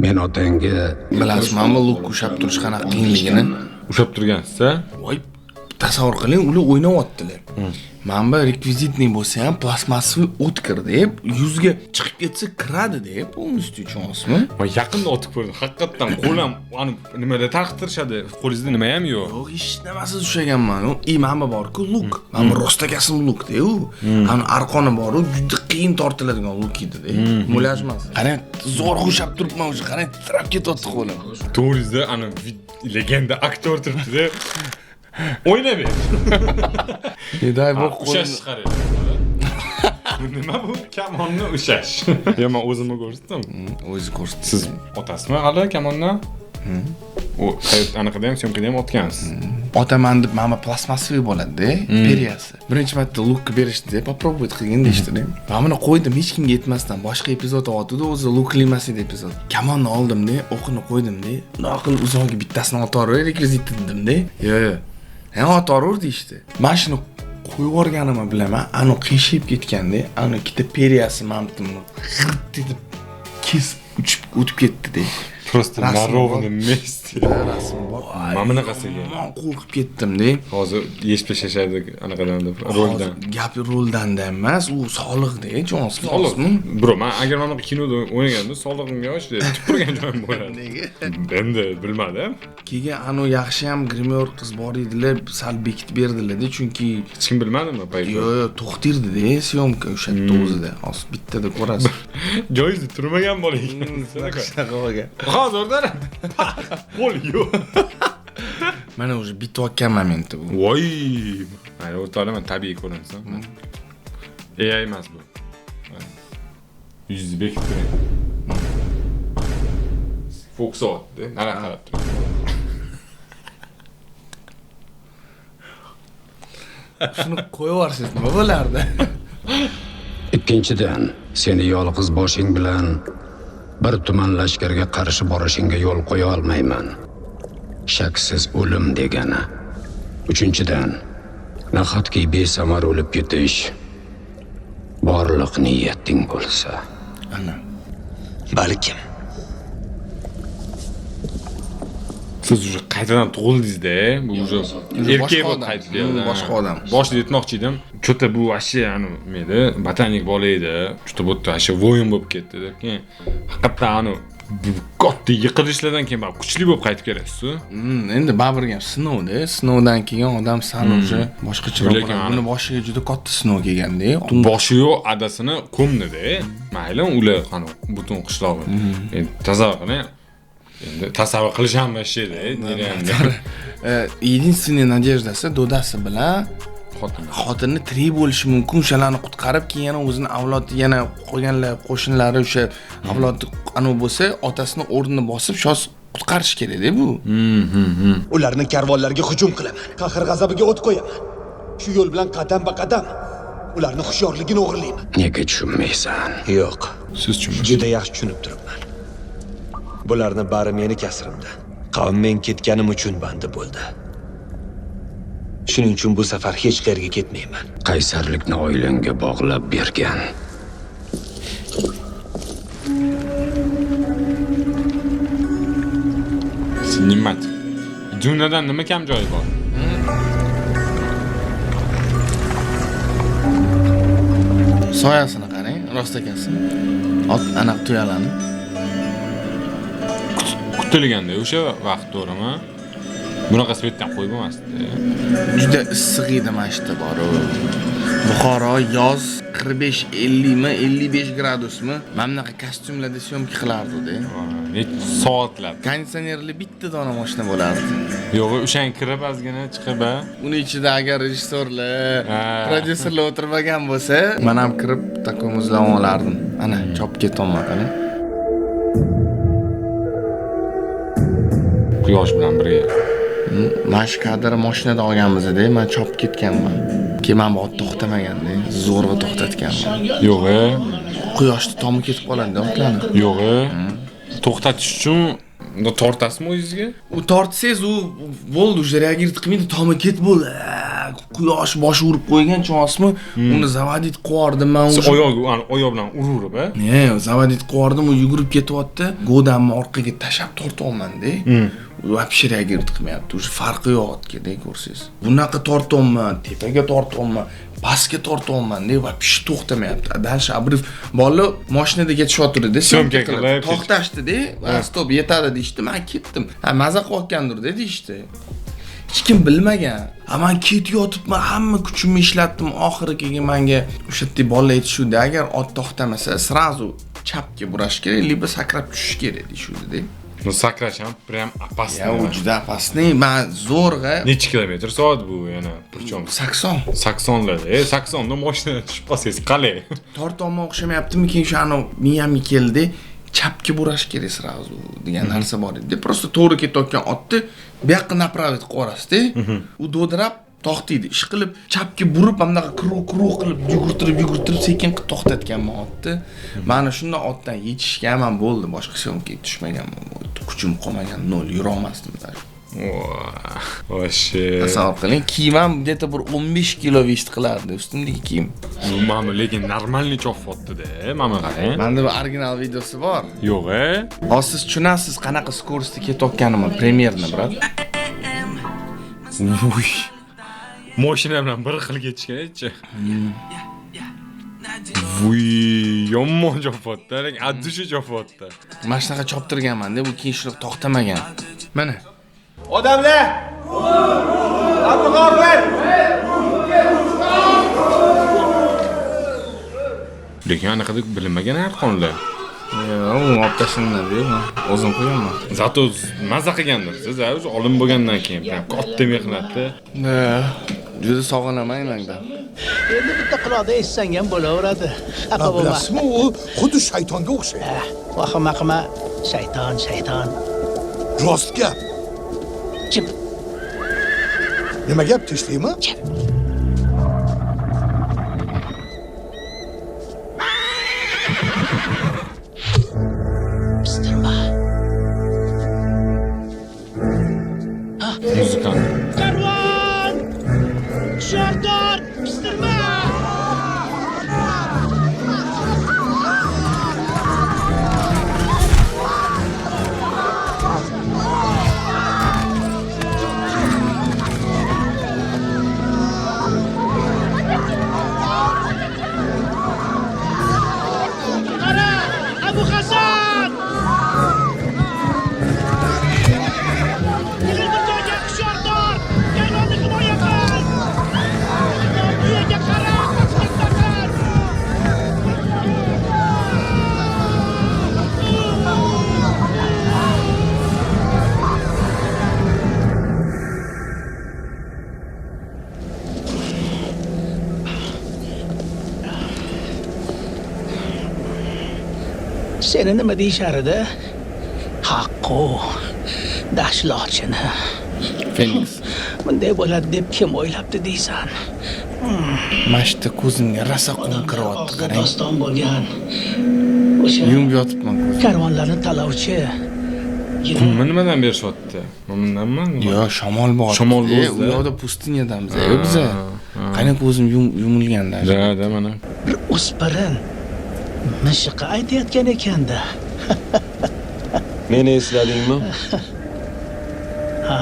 men otangga Bilasizmi, luk ushab turish qanaqa qiyinligini? Ushab turgansiz-a? Voy, tasavvur qiling, ular o'ynayaptilar. Mana bu rekvizitning bo'lsa ham plastmassiy o'tkir deb yuzga chiqib ketsa kiradi deb polностью tushunasizmi? Men yaqinda otib ko'rdim. Haqiqatan qo'lim ani nimada tarqtirishadi. Qo'lingizda nima ham yo'q. Yo'q, hech nimasiz ushlaganman. Mana bor-ku luk. Mana rostagasim luk-da u. Ani arqoni bor-u, juda qiyin tortiladigan luk edi-da. Mulyaj emas. Qarang, zo'r ushab turibman o'sha. Qarang, titrab ketyapti qo'lim. To'g'rizda ani legenda aktyor turibdi-da. O'ynamaydi. Yeday bu ushash chiqaradi. Nima bu? Kamonni ushash. Yo, men o'zimni ko'rsatdim. O'zi ko'rsatdi. Siz otasizmi hali kamonni? U anaqada ham syomkada ham otgansiz. Otaman deb mana plastmassiy bo'ladi-da, periyasi. Birinchi marta lukni berishdi deb попробовать qilgan deyishdi-da. Men buni qo'ydim hech kimga yetmasdan. Boshqa epizod otdi-da, o'zi lukli emas edi epizod. Kamonni oldim-da, o'qini qo'ydim-da. Noqil uzoqga bittasini otaver, rekvizit dedim-da. Yo'q. Ha, otaver deyishdi. Men shuni qo'yib yuborganimni bilaman. Ani qiyshib ketganda, ani ikkita periyasi mamtimni deb kesib uchib o'tib ketdi-da. Просто на ровном месте. Rasm bor. Mana bunaqasiga. Men qo'rqib ketdim-da. Hozir yeshib tashlashadi anaqadan deb roldan. Gap roldan emas, u soliqda, jo'nsizmi? Soliqmi? Bro, men agar mana bu kinoda o'ynaganda soliqimga yosh deb turgan joyim bo'ladi. Nega? Endi bilmadim. Keyin anu yaxshi ham grimyor qiz bor edilar, sal bekitib berdilar-da, chunki hech kim bilmadimi payt? Yo'q, to'xtirdi-da, syomka o'sha yerda o'zida. Hozir bittada ko'rasiz. Joyizda turmagan bola ekan. Shunaqa bo'lgan. Hozirda qo'l yo'q. Mana o'sha bitayotgan momenti bu. Voy! Mana o'rtalaman tabiiy ko'rinsa. AI emas bu. Yuzni bekitib turing. Fokus otdi. Nara qarab turing. Shuni qo'yib yuborsangiz nima bo'lardi? Ikkinchidan, seni yolg'iz boshing bilan bir tuman lashkarga qarshi borishingga yo'l qo'ya olmayman. Shaksiz o'lim degani. Uchinchidan, nahotki besamar o'lib ketish borliq niyating bo'lsa. Ana. Balkim. Siz уже qaytadan tug'ildingiz-da, bu уже erkak bo'lib qaytdingiz. Boshqa odam. Boshida aytmoqchi edim. Cho'ta bu ashi nima botanik bola edi. Cho'ta bu ashi voyin bo'lib ketdi deb keyin haqiqatan katta yiqilishlardan keyin kuchli bo'lib qaytib kelasiz-ku. Endi baribir ham sinovda, sinovdan keyin odam sal уже boshqacharoq bo'ladi. Buni boshiga juda katta sinov kelganda, boshi yo'q adasini ko'mdi-da. Mayli, ular qani butun qishlog'i. Endi tasavvur qiling. Endi tasavvur qilish ham mashida, endi. Единственный надеждasi dodasi bilan xotinni tirik bo'lishi mumkin, o'shalarni qutqarib, keyin yana o'zini avlodi yana qolganlar qo'shinlari o'sha avlodi anu bo'lsa, otasini o'rnini bosib, shos qutqarish kerak-da bu. Ularning karvonlariga hujum qilaman. Qahr g'azabiga o't qo'yaman. Shu yo'l bilan qadam-qadam ularning hushyorligini o'g'irlayman. Nega tushunmaysan? Yo'q. Siz tushunmaysiz. Juda yaxshi tushunib turibman. Bularning bari meni kasrimda. Qavm men ketganim uchun bandi bo'ldi. Shuning uchun bu safar hech qayerga ketmayman. Qaysarlikni oilangga bog'lab bergan. Sinmat. Jumladan nima kam joyi bor? Soyasini qarang, rost ekansiz. Ot aniq tuyalarni. Kutilganda o'sha vaqt to'g'rimi? Bunaqa svetdan qo'yib bo'lmasdi. Juda issiq edi mashta bor. Buxoro yoz 45-50 mi, 55 gradusmi? Mana bunaqa kostyumlarda syomka qilardi-da. Necha soatlar. Konditsionerli bitta dona mashina bo'lardi. Yo'q, o'shan kirib ozgina chiqib, uni ichida agar rejissyorlar, prodyuserlar o'tirmagan bo'lsa, men ham kirib takom muzlab olardim. Ana, chopib ketyapman qani. Quyosh bilan birga. Mana shu kadr mashinada olganmiz-da, men chopib ketganman. Keyin men ot to'xtamaganda, zo'rg'a to'xtatganman. Yo'q, quyoshni tomi ketib qoladi otlarni. Yo'q, to'xtatish uchun tortasizmi o'zingizga? U tortsangiz u bo'ldi, o'sha reagir qilmaydi, tomi ketib bo'ldi. Quyosh boshi urib qo'ygan chosmi, uni zavodit qo'yardim men. Oyoq bilan urib, zavodit qo'yardim, u yugurib ketyapti. Godamni orqaga tashab tortyapman-da. Вообще reagir qilmayapti. O'sha farqi yo'q otga-da, ko'rsangiz. Bunaqa tortyapman, tepaga tortyapman, pastga tortyapman-da, вообще to'xtamayapti. Dalsh Abrif bola mashinada ketishyapti-da, syomka qilib to'xtashdi-da, stop yetadi deydi. Men ketdim. Maza qilayotgandir-da deydi. Hech kim bilmagan. Men ketayotibman, hamma kuchimni ishlatdim, oxiri keyin menga o'sha yerda bolalar aytishdi, agar ot to'xtamasa, srazu chapga burash kerak, liba sakrab tushish kerak deyishdi-da. Ну sakrash ham prям опасный. Ya, u juda опасный. Men zo'rg'a necha kilometr soat bu yana? Причем 80. 80 larda. 80 da mashina tushib qolsangiz qalay? Tortolma o'xshamayaptimi? Keyin shu ani miyamga keldi. Chapga burash kerak srazu degan narsa bor edi. Просто to'g'ri ketayotgan otni bu yoqqa направить qo'rasizda. U do'dirab to'xtaydi. Ish qilib chapga burib, hamdaqa kruq qilib yugurtirib sekin to'xtatganman otni. Mana shunda otdan yetishganman bo'ldi, boshqa syomkaga tushmaganman. Kuchim qolmagan, nol yura olmasdim. Voshye. Tasavvur qiling, kiyimam где-то bir 15 kilo vest qilardi, ustimdagi kiyim. Bu mana lekin normalniy chopyapti-da, mana qarang. Menda bu original videosi bor. Yo'q, Hozir siz tushunasiz qanaqa skоростda ketayotganimni, premyerni, brat. Voy. Mashina bilan bir xil ketishgan-chi. Voy, yomon chopyapti, addushi chopyapti. Mana shunaqa choptirganman-da, bu keyin shu to'xtamagan. Mana. Odamlar! Abdug'ofir! Lekin anaqa deb bilinmagan arqonlar. Yo'q, u optashimdan-da, o'zim qo'yaman. Zato maza qilgandirsiz, o'zi olim bo'lgandan keyin katta mehnatda. Juda sog'inaman mangdan. Endi bitta quloqda eshitsang ham bo'laveradi. Xafa bo'lma. Bilasizmi, u xuddi shaytonga o'xshaydi. Vahima qilma, shayton. Rost gap. Kim? Nima gap, tinchlikmi? Pistirma. Muzikant. Karvon! Hushyortor! Pistirma! Qara! Abu Hasan! Yig'il bir joyga hushyortor! Karvonni himoya qil! Bu yerga qara! Qochmoqdasan! Seni nima deyishar edi? Haqqu, dashlochini. Feniks. Bunday bo'ladi deb kim o'ylabdi deysan? Mashta ko'zimga rosa qon kiryapti, qarang. Doston bo'lgan. O'sha Yumib yotibman ko'zim. karvonlarni talovchi. Pulni nimadan berishyapti? Bundanmi? Yo, shamol bor. Shamol U bo'zda. yoqda pustiniyadamiz. Biza. Qani ko'zim yumilganda. Da, mana. Bir o'spirin mishiqi aytayotgan ekanda. Meni esladingmi? Ha.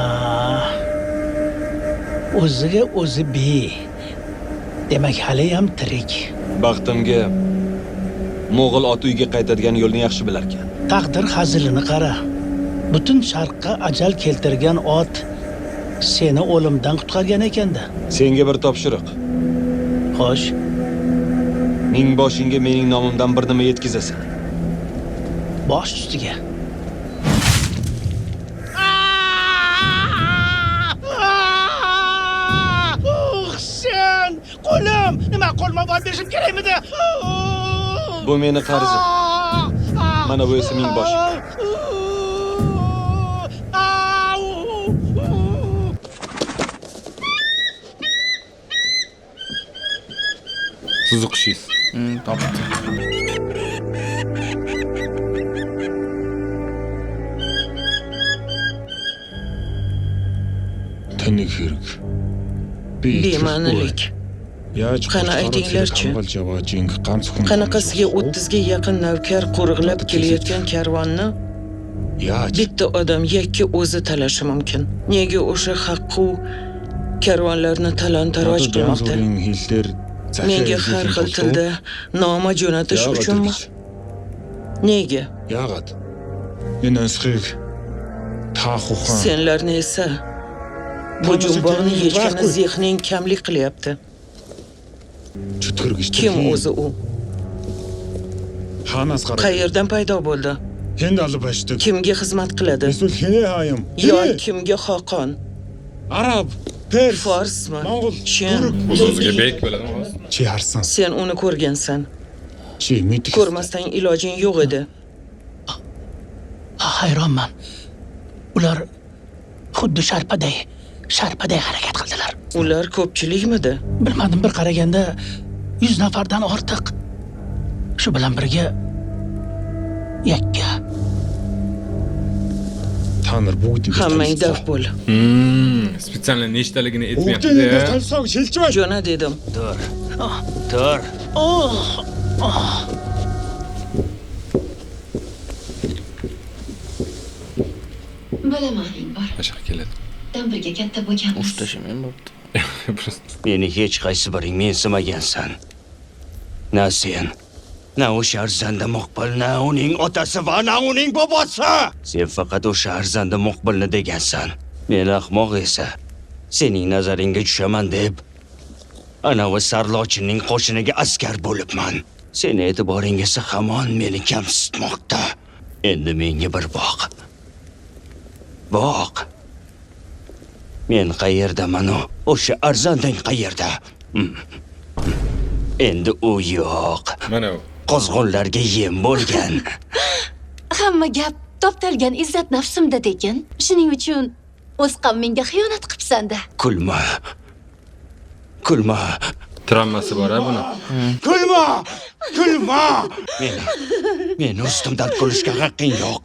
O'ziga o'zi be. Demak, hali ham tirik. Baxtimga Mo'g'ul ot uyiga qaytadigan yo'lni yaxshi bilar ekan. Taqdir hazilini qara. Butun sharqqa ajal keltirgan ot seni o'limdan qutqargan ekanda. Senga bir topshiriq. Xo'sh, Mingboshingga mening nomimdan bir nima yetkazasan. bosh ustiga. Sen qo'lim, nima qo'lma bor berishim kerakmidi? Bu meni qarzim. Mana bu esa mingbosh. Siz o'qishingiz. Topdi. Tinnik yurk. Bema'nilik. Qani aytinglarchi? Qanaqasiga 30 ga yaqin navkar qo'riqlab kelayotgan karvonni bitta odam yakka o'zi talashi mumkin. Nega o'sha haqqu karvonlarni talon-taroj qilmoqda? Menga har xil tilda noma jo'natish uchunmi? Nega? Yag'at. Enasxik. Taxuxan. Senlarni esa bu jumboqni yechgani zehning kamlik qilyapti. Kim o'zi u? Qayerdan paydo bo'ldi? Kimga xizmat qiladi? Yo kimga xoqon? Arab, Pers, Forsmi? Mo'g'ul, Shin. O'zingizga bek bo'ladimi? Chiarsan. Sen uni ko'rgansan. Ko'rmasdan ilojing yo'q edi. Hayronman. Ular xuddi sharpaday harakat qildilar. Ular ko'pchilikmidi? Bilmadim, bir qaraganda 100 nafardan ortiq. Shu bilan birga yakka. Tanir bug'di. Hammang daf bo'l. Spesialni nechtaligini aytmayapti-da. Jo'na dedim. Tur. Tur. Bilaman, bor. Qashaq keladi. Dan birga katta bo'lganmiz. Ushtashimen bo'pti. Meni hech qaysi biring mensimagansan. Na sen, na o'sha arzanda Muqbil, na uning otasi va na uning bobosi. Sen faqat o'sha arzanda Muqbilni degansan. Men ahmoq esa sening nazaringga tushaman deb anavi sarlochinning qo'shiniga askar bo'libman. Sen e'tiboring esa hamon meni kamsitmoqda. Endi menga bir boq. Boq. Men qayerdaman o'sha arzandang qayerda? Endi u yo'q. Mana u. Qozg'onlarga yem bo'lgan. Hamma gap toptalgan izzat nafsimda degan. Shuning uchun o'z qavmingga xiyonat qilibsan-da. Kulma. Kulma. Travmasi bor-a buni. Kulma! Kulma! Meni ustimdan kulishga haqqing yo'q.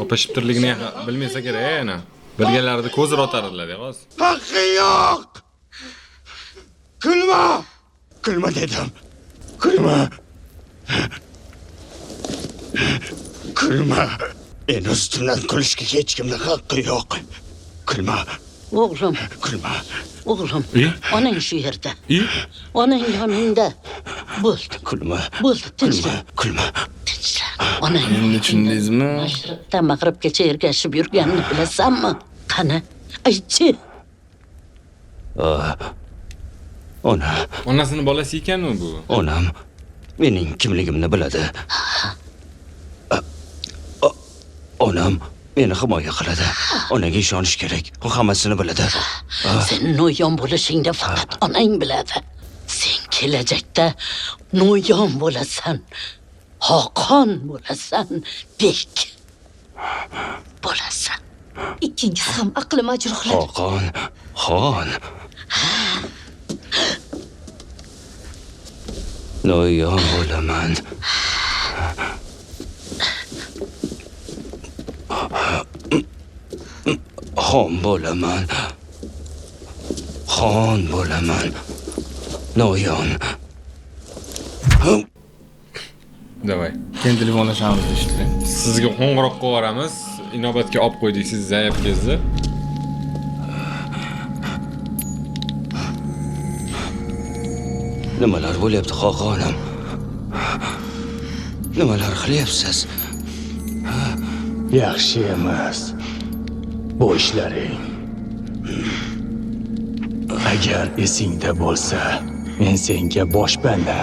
Opa shiptirligini bilmasa kerak yana. Bilganlarida ko'zi rotardilar, yog'oz. Haqqing yo'q! Kulma! Kulma dedim. Kulma! Kulma! Meni ustimdan kulishga hech kimning haqqi yo'q. Kulma! O'g'lim. Kulma! O'g'lim, onang shu yerda. Onang yoningda. Bo'ldi. Kulma. Bo'ldi, tinchlan. Kulma. Tinchlan. Onang Endi tushundingizmi? Mashriqdan mag'ribgacha ergashib yurganini bilasanmi? Qani, aytchi. Onasini bolasi ekanmi bu? Onam mening kimligimni biladi. Onam meni himoya qiladi. Onaga ishonish kerak. U hammasini biladi. Sen no'yon bo'lishingda faqat onang biladi. Sen kelajakda no'yon bo'lasan. Xoqon bo'lasan, bek bo'lasan. Ikkinchisi ham aqli majruhlar. Xoqon, xon. No'yon bo'laman. Xon bo'laman. Xon bo'laman. No'yon. Davay. Keyin telefonlashamiz eshitdim. Sizga qo'ng'iroq qo'yaramiz. Inobatga olib qo'ydik siz zaifkezni. Nimalar bo'lyapti, xoqonim? Nimalar qilyapsiz? Yaxshi emas. Bu ishlaring. Agar esingda bo'lsa, men senga boshpana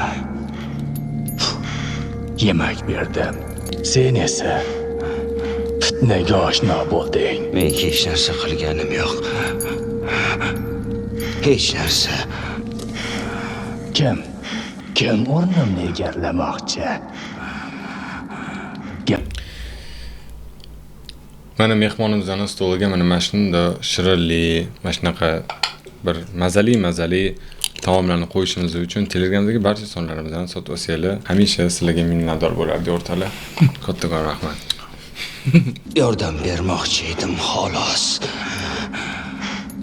yemak berdim. Sen esa fitnaga oshno bo'lding. Men hech narsa qilganim yo'q. Hech narsa. Kim o'rnimni egallamoqchi? Mana mehmonimizning stoliga mana shunda shirinli, mana shunaqa bir mazali taomlarni qo'yishimiz uchun Telegramdagi barcha sonlarimizdan sotib olsanglar, hamisha sizlarga minnatdor bo'lardi o'rtalar. Kattakon rahmat. Yordam bermoqchi edim, xolos.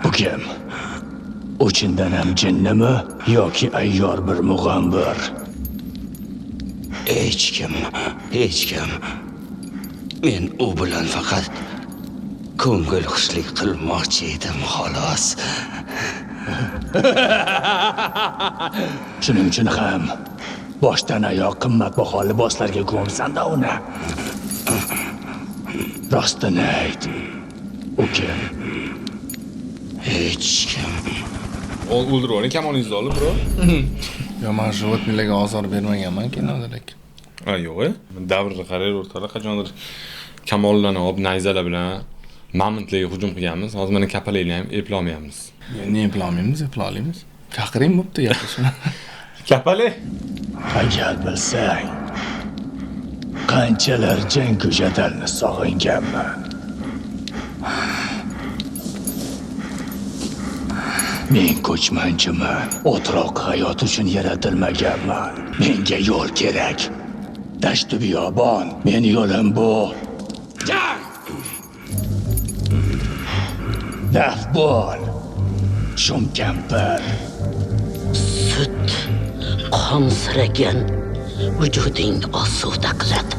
Bu kim? U chindan ham jinnimi yoki ayyor bir mug'ambir? Hech kim. Men u bilan faqat ko'ngil xushlik qilmoqchi edim, xolos. Shuning uchun ham boshdan oyoq qimmatbaho liboslarga ko'msanda uni. Rostini ayt. U kim? Hech kim. O'ldirib oling, kamolingizni olib, bro. Yo, men животныйlarga ozor bermaganman kinoda lekin. Yo'q, davrni qarang o'rtalar qachondir kamollarni olib nayzalar bilan mammontlarga hujum qilganmiz. Hozir mana kapalakni ham eplolmayapmiz. Ne eplolmaymiz, eplolaymiz. Chaqiring bo'pti gapirishni. Kapalak. Agar bilsang, qanchalar jang ko'chatalni sog'inganman. Men ko'chmanchiman. O'troq hayot uchun yaratilmaganman. Menga yo'l kerak. Dashtu biyobon. Men yo'lim bu. Naf bo'l. Shum kampir. Sut qonsiragan vujudingni osuda qiladi.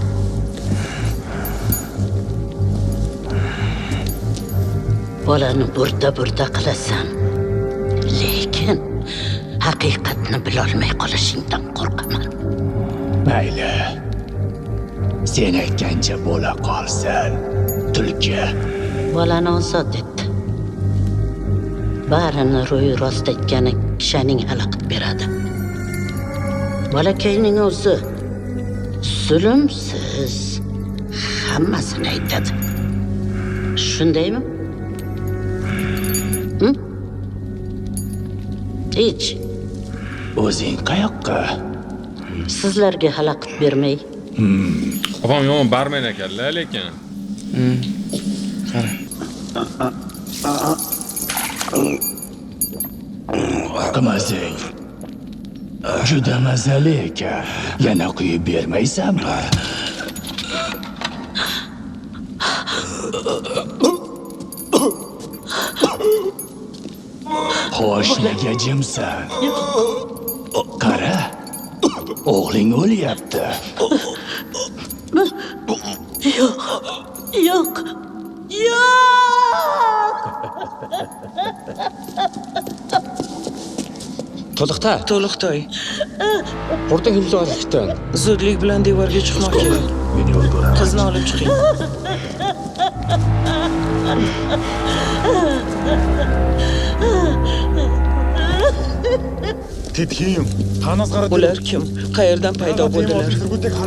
Bolani burda qilasan. Lekin haqiqatni bilolmay qolishingdan qo'rqaman. Mayli. Sen aytgancha bo'la qolsin. Tulki. Bolani ozod etdi. Barini ro'y rost aytgani kishaning xalaqit beradi. Bolakayning o'zi zulmsiz hammasini aytadi. Shundaymi? Hech. O'zing qayoqqa? Sizlarga xalaqit bermay. Opam yomon barmen ekanlar lekin. Qara. Qimazing. Juda mazali ekan. Yana quyib bermaysanmi? Xo'sh, nega jimsan? Qara. O'g'ling o'lyapti. Yo'q. Yo'q. To'liqta. To'liqtoy. Portang himzolikdan. Zudlik bilan devorga chiqmoq kerak. Men yo'l ko'raman. Qizni olib chiqing. Tetkiyim. Qanday qarab Ular kim? Qayerdan paydo bo'ldilar?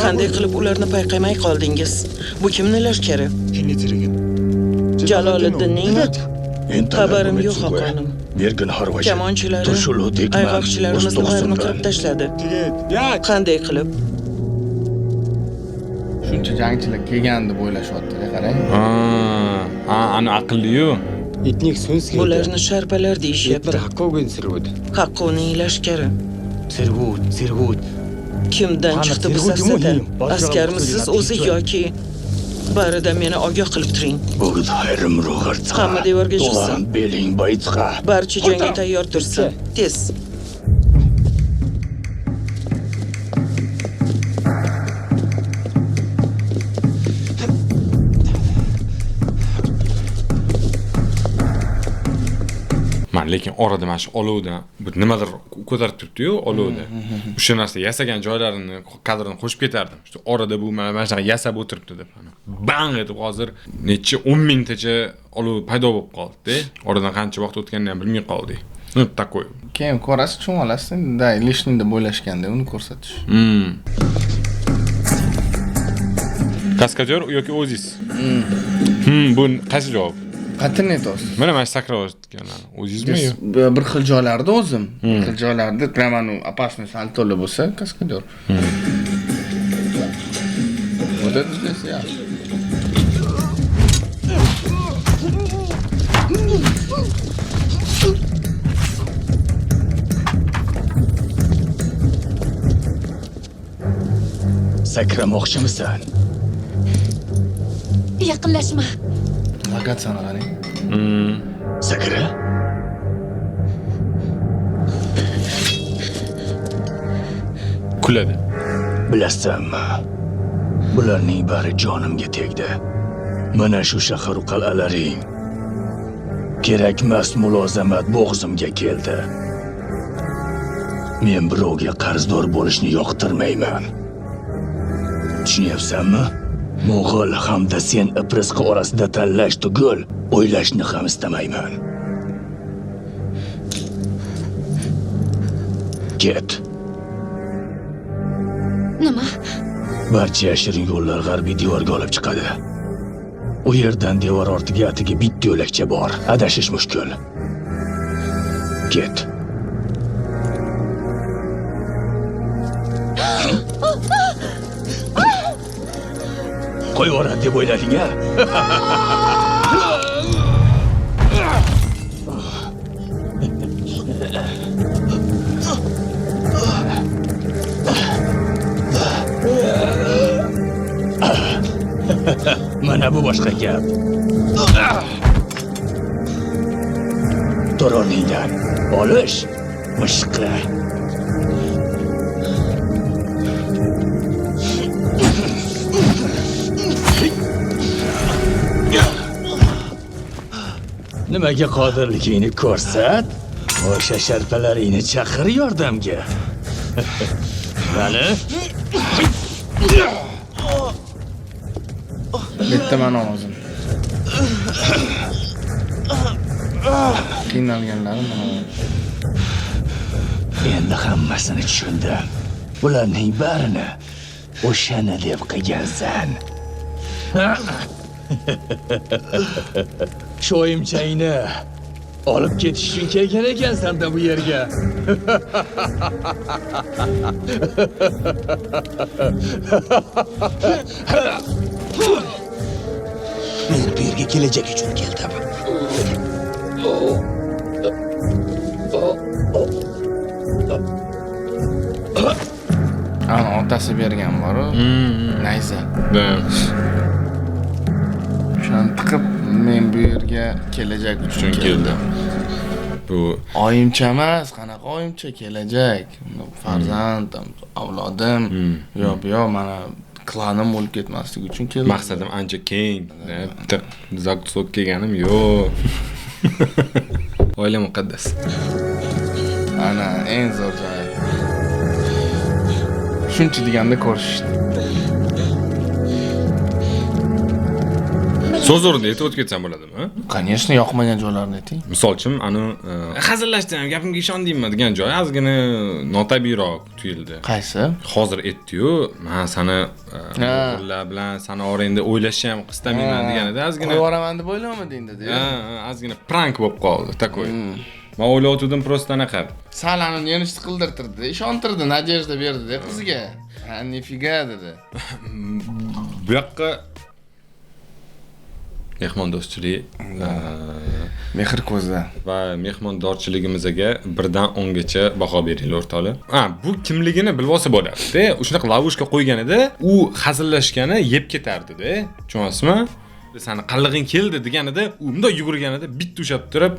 Qanday qilib ularni payqamay qoldingiz? Bu kimning lashkari? Jaloliddinning xabarim yo'q xoqonim. Bergin harvaja. Kamonchilari, ayg'oqchilarimizni barini qirib tashladi. Qanday qilib? Shuncha jangchilar kelgan deb o'ylashyapti, qarang. Ana aqlli-yu. Itnik so'zga. Bularni sharpalar deyishyapti. Haqqo'gin sirvud. Haqqoning lashkari. Sirvud. Kimdan chiqdi bu safsata? Askarmisiz o'zi yoki barida meni ogoh qilib turing. Bug'd hayrim ro'g'artqa. Hamma devorga chiqsin. Beling baytqa. Barcha jangga tayyor tursin. Tez. Lekin orada mana shu olovda bir nimadir ko'tarib turibdi-yu, olovda. O'sha narsa yasagan joylarini, kadrini qo'shib ketardim. Shu orada bu mana shu yasab o'tiribdi deb. Bang etib hozir necha 10 mingtacha olov paydo bo'lib qoldi-da. Oradan qancha vaqt o'tganini ham bilmay qoldik. Ну такой. Keyin ko'rasiz, tushunolasiz, da lishning deb o'ylashganda uni ko'rsatish. Kaskadyor yoki o'zingiz? Bu qaysi javob? Qat'iy aytasiz. Mana sakrayotganlar. O'zingizmi? Bir xil joylarda o'zim. Bir xil joylarda prямо опасный salto'li bo'lsa, kaskadyor. Вот это здесь я. Sakramoqchimisan? Yaqinlashma. Lagatsani qarang. Sakra? Kuladi. Bilasanmi? Bularning bari jonimga tegdi. Mana shu shahar qal'alaring kerakmas mulozamat bo'g'zimga keldi. Men birovga qarzdor bo'lishni yoqtirmayman. Tushunyapsanmi? Mo'g'ul hamda sen iprisqi orasida tanlash tugul, o'ylashni ham istamayman. Ket. Nima? Barcha yashirin yo'llar g'arbiy devorga olib chiqadi. U yerdan devor ortiga atigi bitta yo'lakcha bor. Adashish mushkul. Ket. Qo'yib yuboradi deb o'ylading-a? Mana bu boshqa gap. To'roningdan olish mushqi. Nimaga qodirligingni ko'rsat? O'sha sharpalaringni chaqir yordamga. Mana. Bitta men ovozim. Qiynalganlarim mana. Endi hammasini tushundim. Bularning barini o'shani deb qilgansan. Sho'yimchangni olib ketish uchun kelgan ekansan-da bu yerga. Men bu yerga kelajak uchun keldim. otasi bergan bor-ku. Nayza. O'shani tiqib men bu yerga kelajak uchun keldim. Bu oyimcha emas, qanaqa oyimcha, kelajak. Farzand, avlodim, yo'q, mana klanim bo'lib ketmasligi uchun keldim. Maqsadim ancha keng. Bitta zaksok kelganim yo'q. Oila muqaddas. Ana eng zo'r joyi. Shuncha deganda ko'rishdi. So'z o'rnida aytib o'tib ketsam bo'ladimi? Конечно, yoqmagan joylarni ayting. Misol uchun, hazillashdim, gapimga ishondingmi degan joy ozgina notabiiyroq tuyuldi. Qaysi? Hozir aytdi-yu, men seni o'g'illar bilan seni orangda o'ylashni ham istamayman deganida ozgina qo'yib yuboraman deb o'ylamading dedi. Ozgina prank bo'lib qoldi, takoy. Men o'ylayotgandim prosta anaqa. Salani yenishni qildirtirdi, ishontirdi, nadejda berdi qizga. Ha, nifiga dedi. Bu yoqqa mehmondo'stchilik, mehr ko'zi va mehmondorchiligimizga 1 dan 10 gacha baho beringlar o'rtoqlar. Bu kimligini bilib olsa bo'ladi-da. O'shanaqa lavushka qo'yganida u hazillashgani yeb ketardi-da. Tushunasizmi? Seni qallig'ing keldi deganida, u bunday yugurganida bitta ushab turib,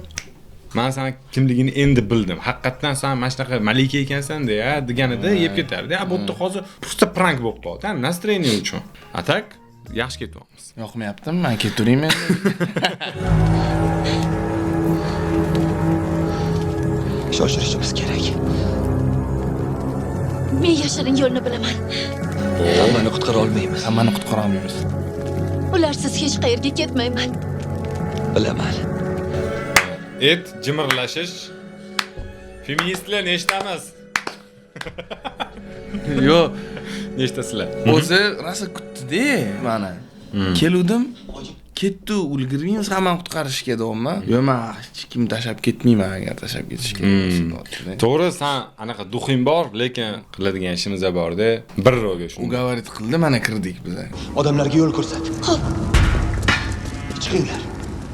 men seni kimligini endi bildim. Haqiqatan sen mana shunaqa malika ekansan-da, deganida yeb ketardi. Bu yerda hozir prosta prank bo'lib qoldi. Nastreniya uchun. Atak yaxshi ketyapmiz. Yoqmayaptimi? Men ketaveraymi endi? Shoshilishimiz kerak. Men yashirin yo'lni bilaman. Hammani qutqara olmaymiz. Hammani qutqara olmaymiz. Ularsiz hech qayerga ketmayman. Bilaman. Jimirlashish. Feministlar nechtamas? Yo'q, nechtasizlar? O'zi rosa kutdi-da, mana. Keluvdim, ketdi, ulgurmaymiz hammani qutqarishga deyapman. Yo'q, men hech kim tashab ketmayman agar tashab ketish kerak bo'lsa. To'g'ri, sen anaqa duxing bor, lekin qiladigan ishimiz bor-da. Bir ro'ga shuni. U gavarit qildi, mana kirdik biz. Odamlarga yo'l ko'rsat. Xo'p. Chiqinglar.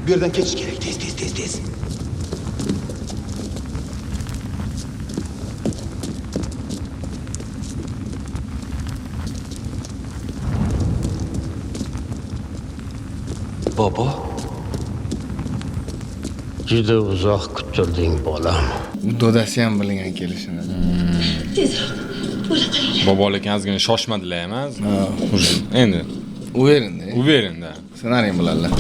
Bu yerdan ketish kerak, tez. Bobo, juda uzoq kuttirding bolam. Dodasi ham bilgan kelishini. Tezroq. Bobolik ozgina shoshmadilar emas. Endi Uverinda. Ssenariy bilanlar.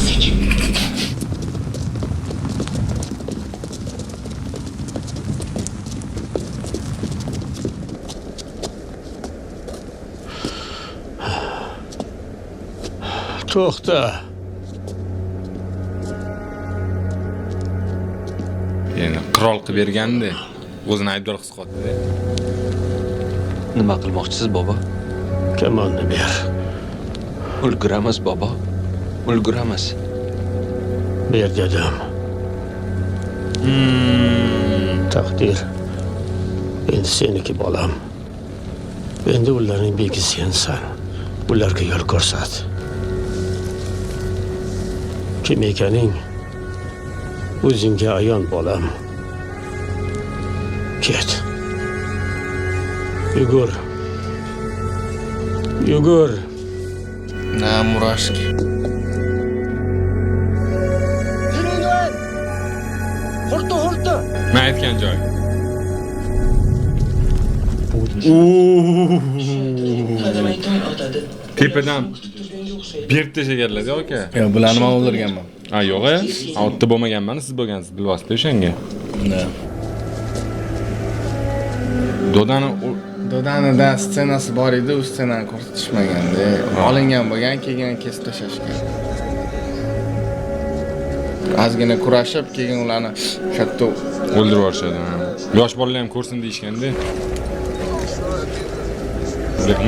To'xta. Endi qirol qilib berganda o'zini aybdor his qildi. Nima qilmoqchisiz, bobo? Kamonni ber. Ulguramiz, bobo. Ulguramiz. Ber dedim. Taqdir. Endi seniki bolam. Endi ularning begi sensan. Ularga yo'l ko'rsat. Kim ekaning o'zingga ayon bolam. Ket. Yugur. Na murashki. Yuringlar. Hurti. Men aytgan joy. Tepadan berib tashaganlar-da aka. Yo'q, bularni men o'ldirganman. Yo'q-a? Otda bo'lmaganman, siz bo'lgansiz, bilasiz o'shanga. Dodanida ssenasi bor edi, u ssenani ko'rsatishmaganda. Olingan bo'lgan, keyin kesib tashlashgan. Ozgina kurashib, keyin ularni katta o'ldirib yuborishadi. Yosh bolalar ham ko'rsin deyishganda.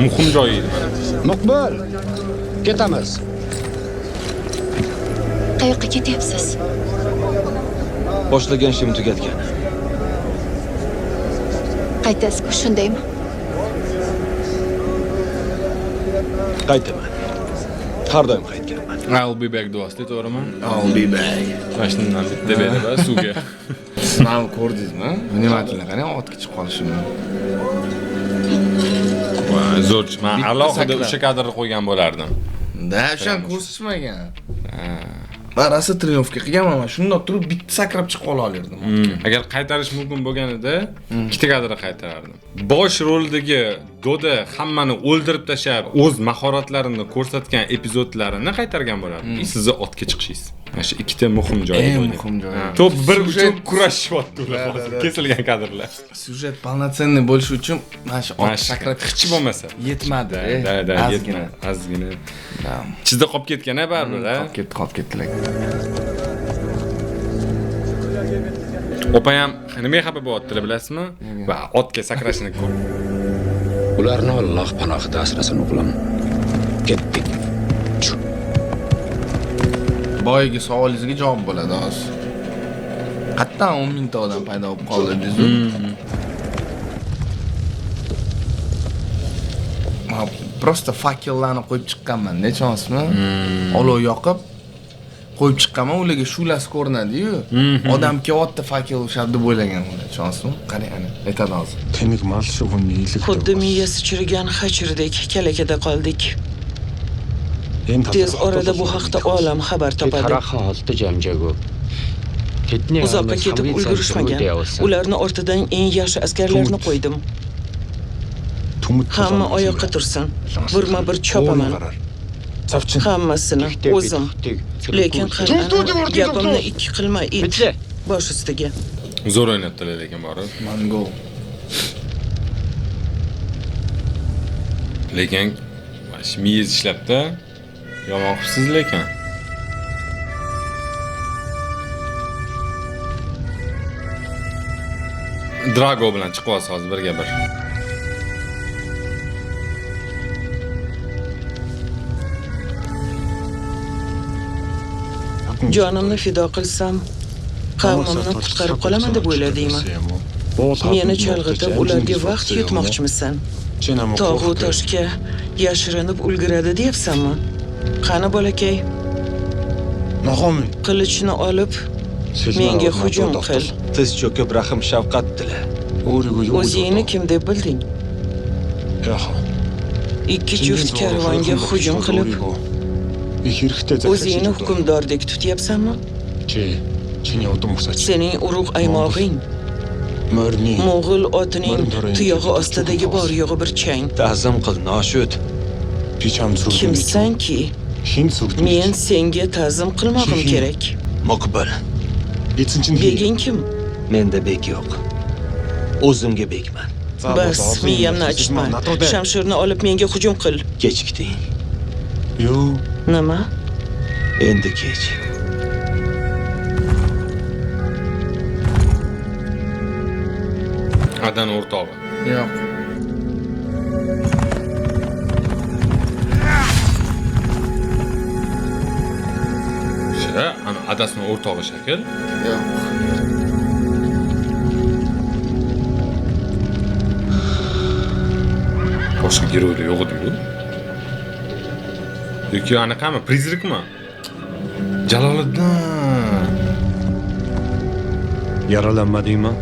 Muhim joyi edi mana. Muqbil. Ketamiz. Qayoqqa ketyapsiz? Boshlagan ishimni tugatgan. Qaytasiz-ku, shundaymi? Qaytaman. Har doim qaytganman. I'll be back duosida, to'g'rimi? I'll be back. Mashinadan bitta berib suvga. Siz meni ko'rdingizmi? Vнимательно qarang, otga chiqib qolishimni. Zo'r. Men alohida o'sha kadrni qo'ygan bo'lardim. Da, o'shani ko'rsatmagan. Barasi triumfga qilganman, men shundoq turib bitta sakrab chiqib qola olardim. Agar qaytarish mumkin bo'lganida, ikkita kadrni qaytarardim. Bosh roldagi Doda hammani o'ldirib tashlab, o'z mahoratlarini ko'rsatgan epizodlarini qaytargan bo'lardim. Sizni otga chiqishingiz. Mana shu ikkita muhim joyi. Eng muhim joyi. Top bir uchun kurashyapti ular. Kesilgan kadrlar. Syujet полноценный bo'lishi uchun mana shu ot sakrab hech bo'lmasa yetmadi. Ozgina. Chizda qolib ketgan-a baribir, ha? Qolib ketdilar. Opa ham nimaga xafa bo'lyaptilar bilasizmi? Va otga sakrashni ko'r. Ularni Alloh panohida asrasin o'g'lim. Ketdik. Boyagi savolingizga javob bo'ladi hozir. Qattan 10 mingta odam paydo bo'lib qoldi dezu. Men prosta fakellarni qo'yib chiqqanman-da, tushunyapsizmi? Olov yoqib qo'yib chiqqanman, ularga shulas ko'rinadi-yu. Odam kelyapti, fakel o'shadi deb o'ylagan ular, tushunyapsizmi? Qarang, ana, aytadi hozir. Тэнэг мал шугун нийлэг. Xuddi miyasi chirigan hachirdek kalakada qoldik. Tez orada bu haqda olam xabar topadi. Uzoqqa ketib ulgurishmagan. Ularni ortidan eng yaxshi askarlarni qo'ydim. Hamma oyoqqa tursin. Birma-bir chopaman. Hammasini o'zim. Lekin gapimni ikki qilma it. Bosh ustiga. Zo'r o'ynabdilar lekin borib. Mango. Lekin miyiz ishlabda yomon qilibsiz lekin. Drago bilan chiqyapsiz hozir birga bir. Jonimni fido qilsam, qavmimni qutqarib qolaman deb o'yladingmi? Meni chalg'itib ularga vaqt yutmoqchimisan? Tog'u toshga yashirinib ulguradi deyapsanmi? Qani bolakay? Nog'omi, qilichni olib menga hujum qil. Tiz cho'kib rahim shafqat tila. O'zingni kim deb bilding? Ikki juft karvonga hujum qilib o'zingni hukmdordek tutyapsanmi? Sening urug' aymog'ing Mo'g'ul otining tuyog'i ostidagi bor yo'g'i bir chang. Ta'zim qil, noshud. Kimsanki? Men senga ta'zim qilmog'im kerak. Muqbil. Beging kim? Menda bek yo'q. O'zimga bekman. Bas, miyamni achitma. Shamshirni olib menga hujum qil. Kechikding. Yo'q. Nima? Endi kech. Adan o'rtog'i. Yo'q. Ana adasini o'rtog'i shakl. Yo'q. Boshqa giroylar yo'q edi-ku. Yoki anaqami, prizrikmi? Jaloliddin. Yaralanmadingmi?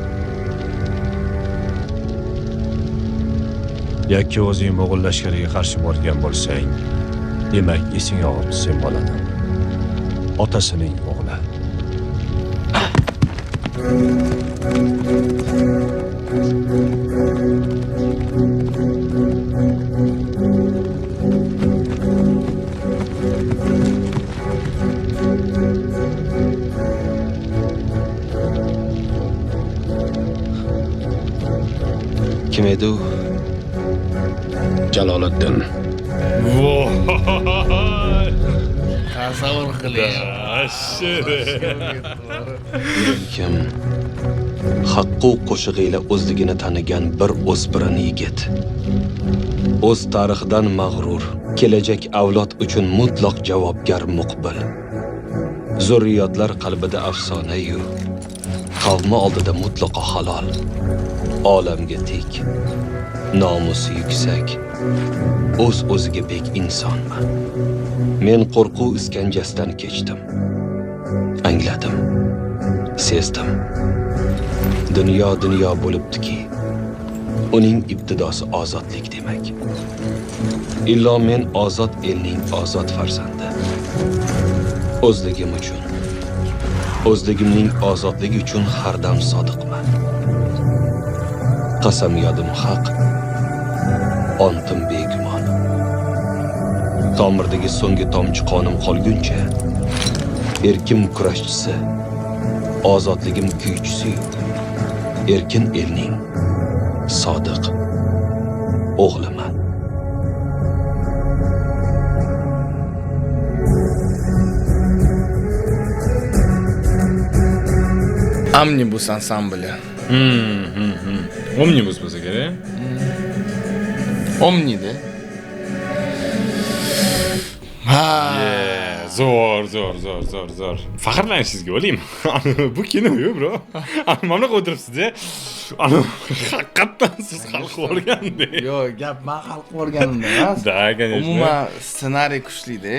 Yoki o'zing Mo'g'ul lashkariga qarshi borgan bo'lsang, demak esing og'ib sen bo'ladi. Otasining o'g'li. Kim edi u? Jaloliddin. Voy! Tasavvur qiling. Kim? Haqqu qo'shig'iyle o'zligini tanigan bir o'spirin yigit. O'z tarixidan mag'rur, kelajak avlod uchun mutlaq javobgar Muqbil. Zurriyotlar qalbida afsona-yu, qavmi oldida mutlaqo halol. Olamga tek, nomusi yuksak, o'z-o'ziga bek insonman. Men qo'rquv iskanjasidan kechdim. Angladim, sezdim. Dunyo bo'libdiki, uning ibtidosi ozodlik demak. Illo men ozod elning ozod farzandi. O'zligim uchun, o'zligimning ozodligi uchun har dam sodiqman. Qasamiyadim haq, ontim begumon. Tomirdagi so'nggi tomchi qonim qolguncha, erkim kurashchisi, ozodligim kuychisi, erkin elning sodiq o'g'liman. Omnibus ansambli. Omnibus bo'lsa kerak. Omnida. Ha, zo'r. Faxrlanishingizga o'layman. Bu kino-yu, bro. Mana bunaqa o'tiribsiz-da. Haqiqatan siz hal qilib o'rgandek. Yo'q, gap men hal qilib o'rganimda emas. Da, конечно. Umuman ssenariy kuchli-da.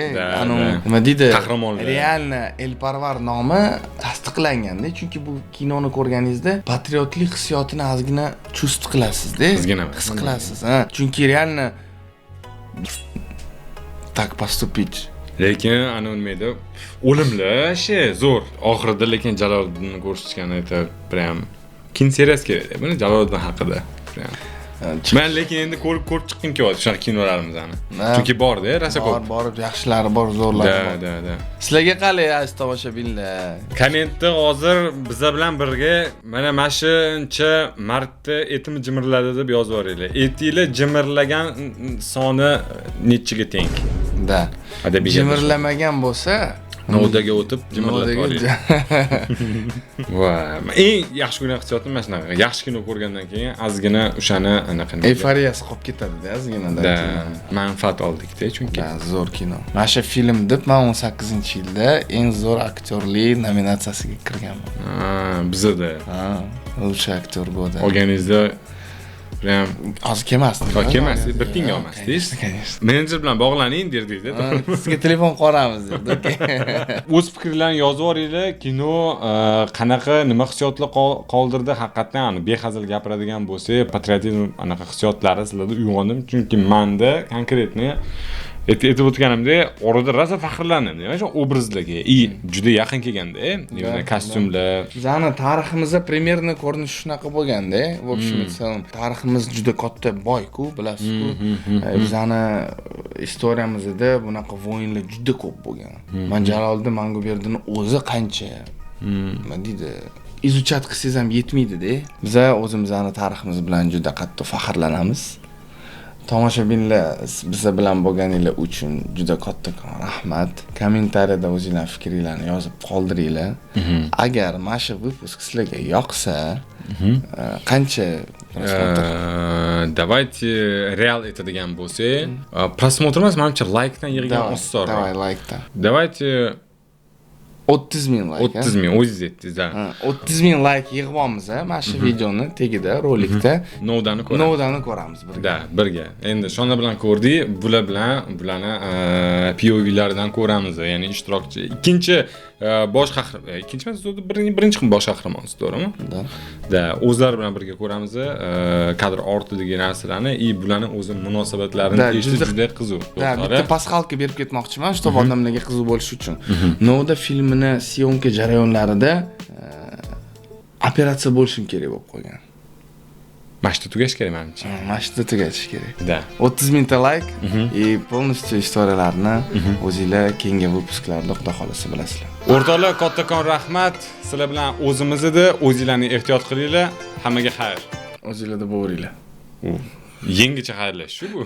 Nima deydi? Qahramonlar. Realni Elparvar nomi tasdiqlanganda, chunki bu kinoni ko'rganingizda patriotlik hissiyotini ozgina chust qilasiz-da. His qilasiz, ha. Chunki realni tak поступить. Lekin ana nima o'limli zo'r. Oxirida lekin Jaloliddinni ko'rsatgan aytib, prям kin seriyasi kerak. Buni Jaloliddin haqida. Men lekin endi ko'rib chiqqim kelyapti shunaqa kinolarimizni. Chunki bor-da, rosa ko'p. Bor, yaxshilari bor, zo'rlari bor. Da. Sizlarga qalay aziz tomoshabinlar? Kommentda hozir bizlar bilan birga mana shuncha marta etim jimirladi deb yozib yuboringlar. Etinglar jimirlagan soni nechiga teng? Da. Jimirlamagan bo'lsa, Novdaga o'tib jimirlatib oling. Voy, eng yaxshi kino hissiyotim mana shunaqa. Yaxshi kino ko'rgandan keyin ozgina o'shani anaqa eyforiyasi qolib ketadi-da, ozgina-da. Manfaat oldik-da, chunki zo'r kino. Mana shu film deb men 18-yilda eng zo'r aktyorli nominatsiyasiga kirganman. Bizda. O'sha aktyor bo'ldi. Olganingizda prям hozir kelmasdi. Kelmasdi, bir tinga olmasdingiz. Menejer bilan bog'laning derdik-da. Sizga telefon qilamiz derdik. O'z fikrlaringizni yozib yuboringlar. Kino qanaqa nima hissiyotlar qoldirdi? Haqiqatan behazil gapiradigan bo'lsa, patriotizm anaqa hissiyotlari sizlarda uyg'ondim. Chunki menda konkretni aytib o'tganimdek, orada rosa faxrlandim. Nima uchun obrazlarga juda yaqin kelganda, ya'ni kostyumlar. Bizning tariximizda premyerni ko'rinishi shunaqa bo'lganda, в общем, tariximiz juda katta boy-ku, bilasiz-ku. Bizning istoriyamizda bunaqa voyinlar juda ko'p bo'lgan. Men Jaloliddin Manguberdini o'zi qancha nima deydi, izuchat qilsangiz ham yetmaydi-da. Biz o'zimizning tariximiz bilan juda qattiq faxrlanamiz. Tomoshabinlar bizlar bilan bo'lganinglar uchun juda kattakon rahmat. Kommentariyada o'zingizlar fikringizni yozib qoldiringlar. Agar mana shu выпуск sizlarga yoqsa, qancha Давайте real etadigan bo'lsa, просмотр emas, menimcha like-dan yig'gan osonroq. Давай like-dan. Давайте 30,000 like. 30,000 o'zingiz aytdingiz, da. 30,000 like yig'ibamiz, mana shu videoni tagida, rolikda Novdani ko'ramiz birga. Da, birga. Endi shona bilan ko'rdik, bular bilan bularni POV'laridan ko'ramiz, ya'ni ishtirokchi. Ikkinchi bosh qahramon, ikkinchi emas, birinchi bosh qahramonsiz, to'g'rimi? Da, o'zlari bilan birga ko'ramiz, kadr ortidagi narsalarni, bularni o'zi munosabatlarini eshitish juda qiziq. Da, bitta pasxalka berib ketmoqchiman, shu odamlarga qiziq bo'lishi uchun. Novda filmini syomka jarayonlarida operatsiya bo'lishim kerak bo'lib qolgan. Mashta tugash kerak menimcha. Mashta tugash kerak. Da. 30,000 ta like полностью istoriyalarni o'zingizlar keyingi выпускlarda xudo xolasa bilasizlar. O'rtoqlar, kattakon rahmat. Sizlar bilan o'zimizda, o'zingizlarni ehtiyot qilinglar. Hammaga xayr. O'zingizlarda bo'ringlar. Yangicha xayrlash shu bu.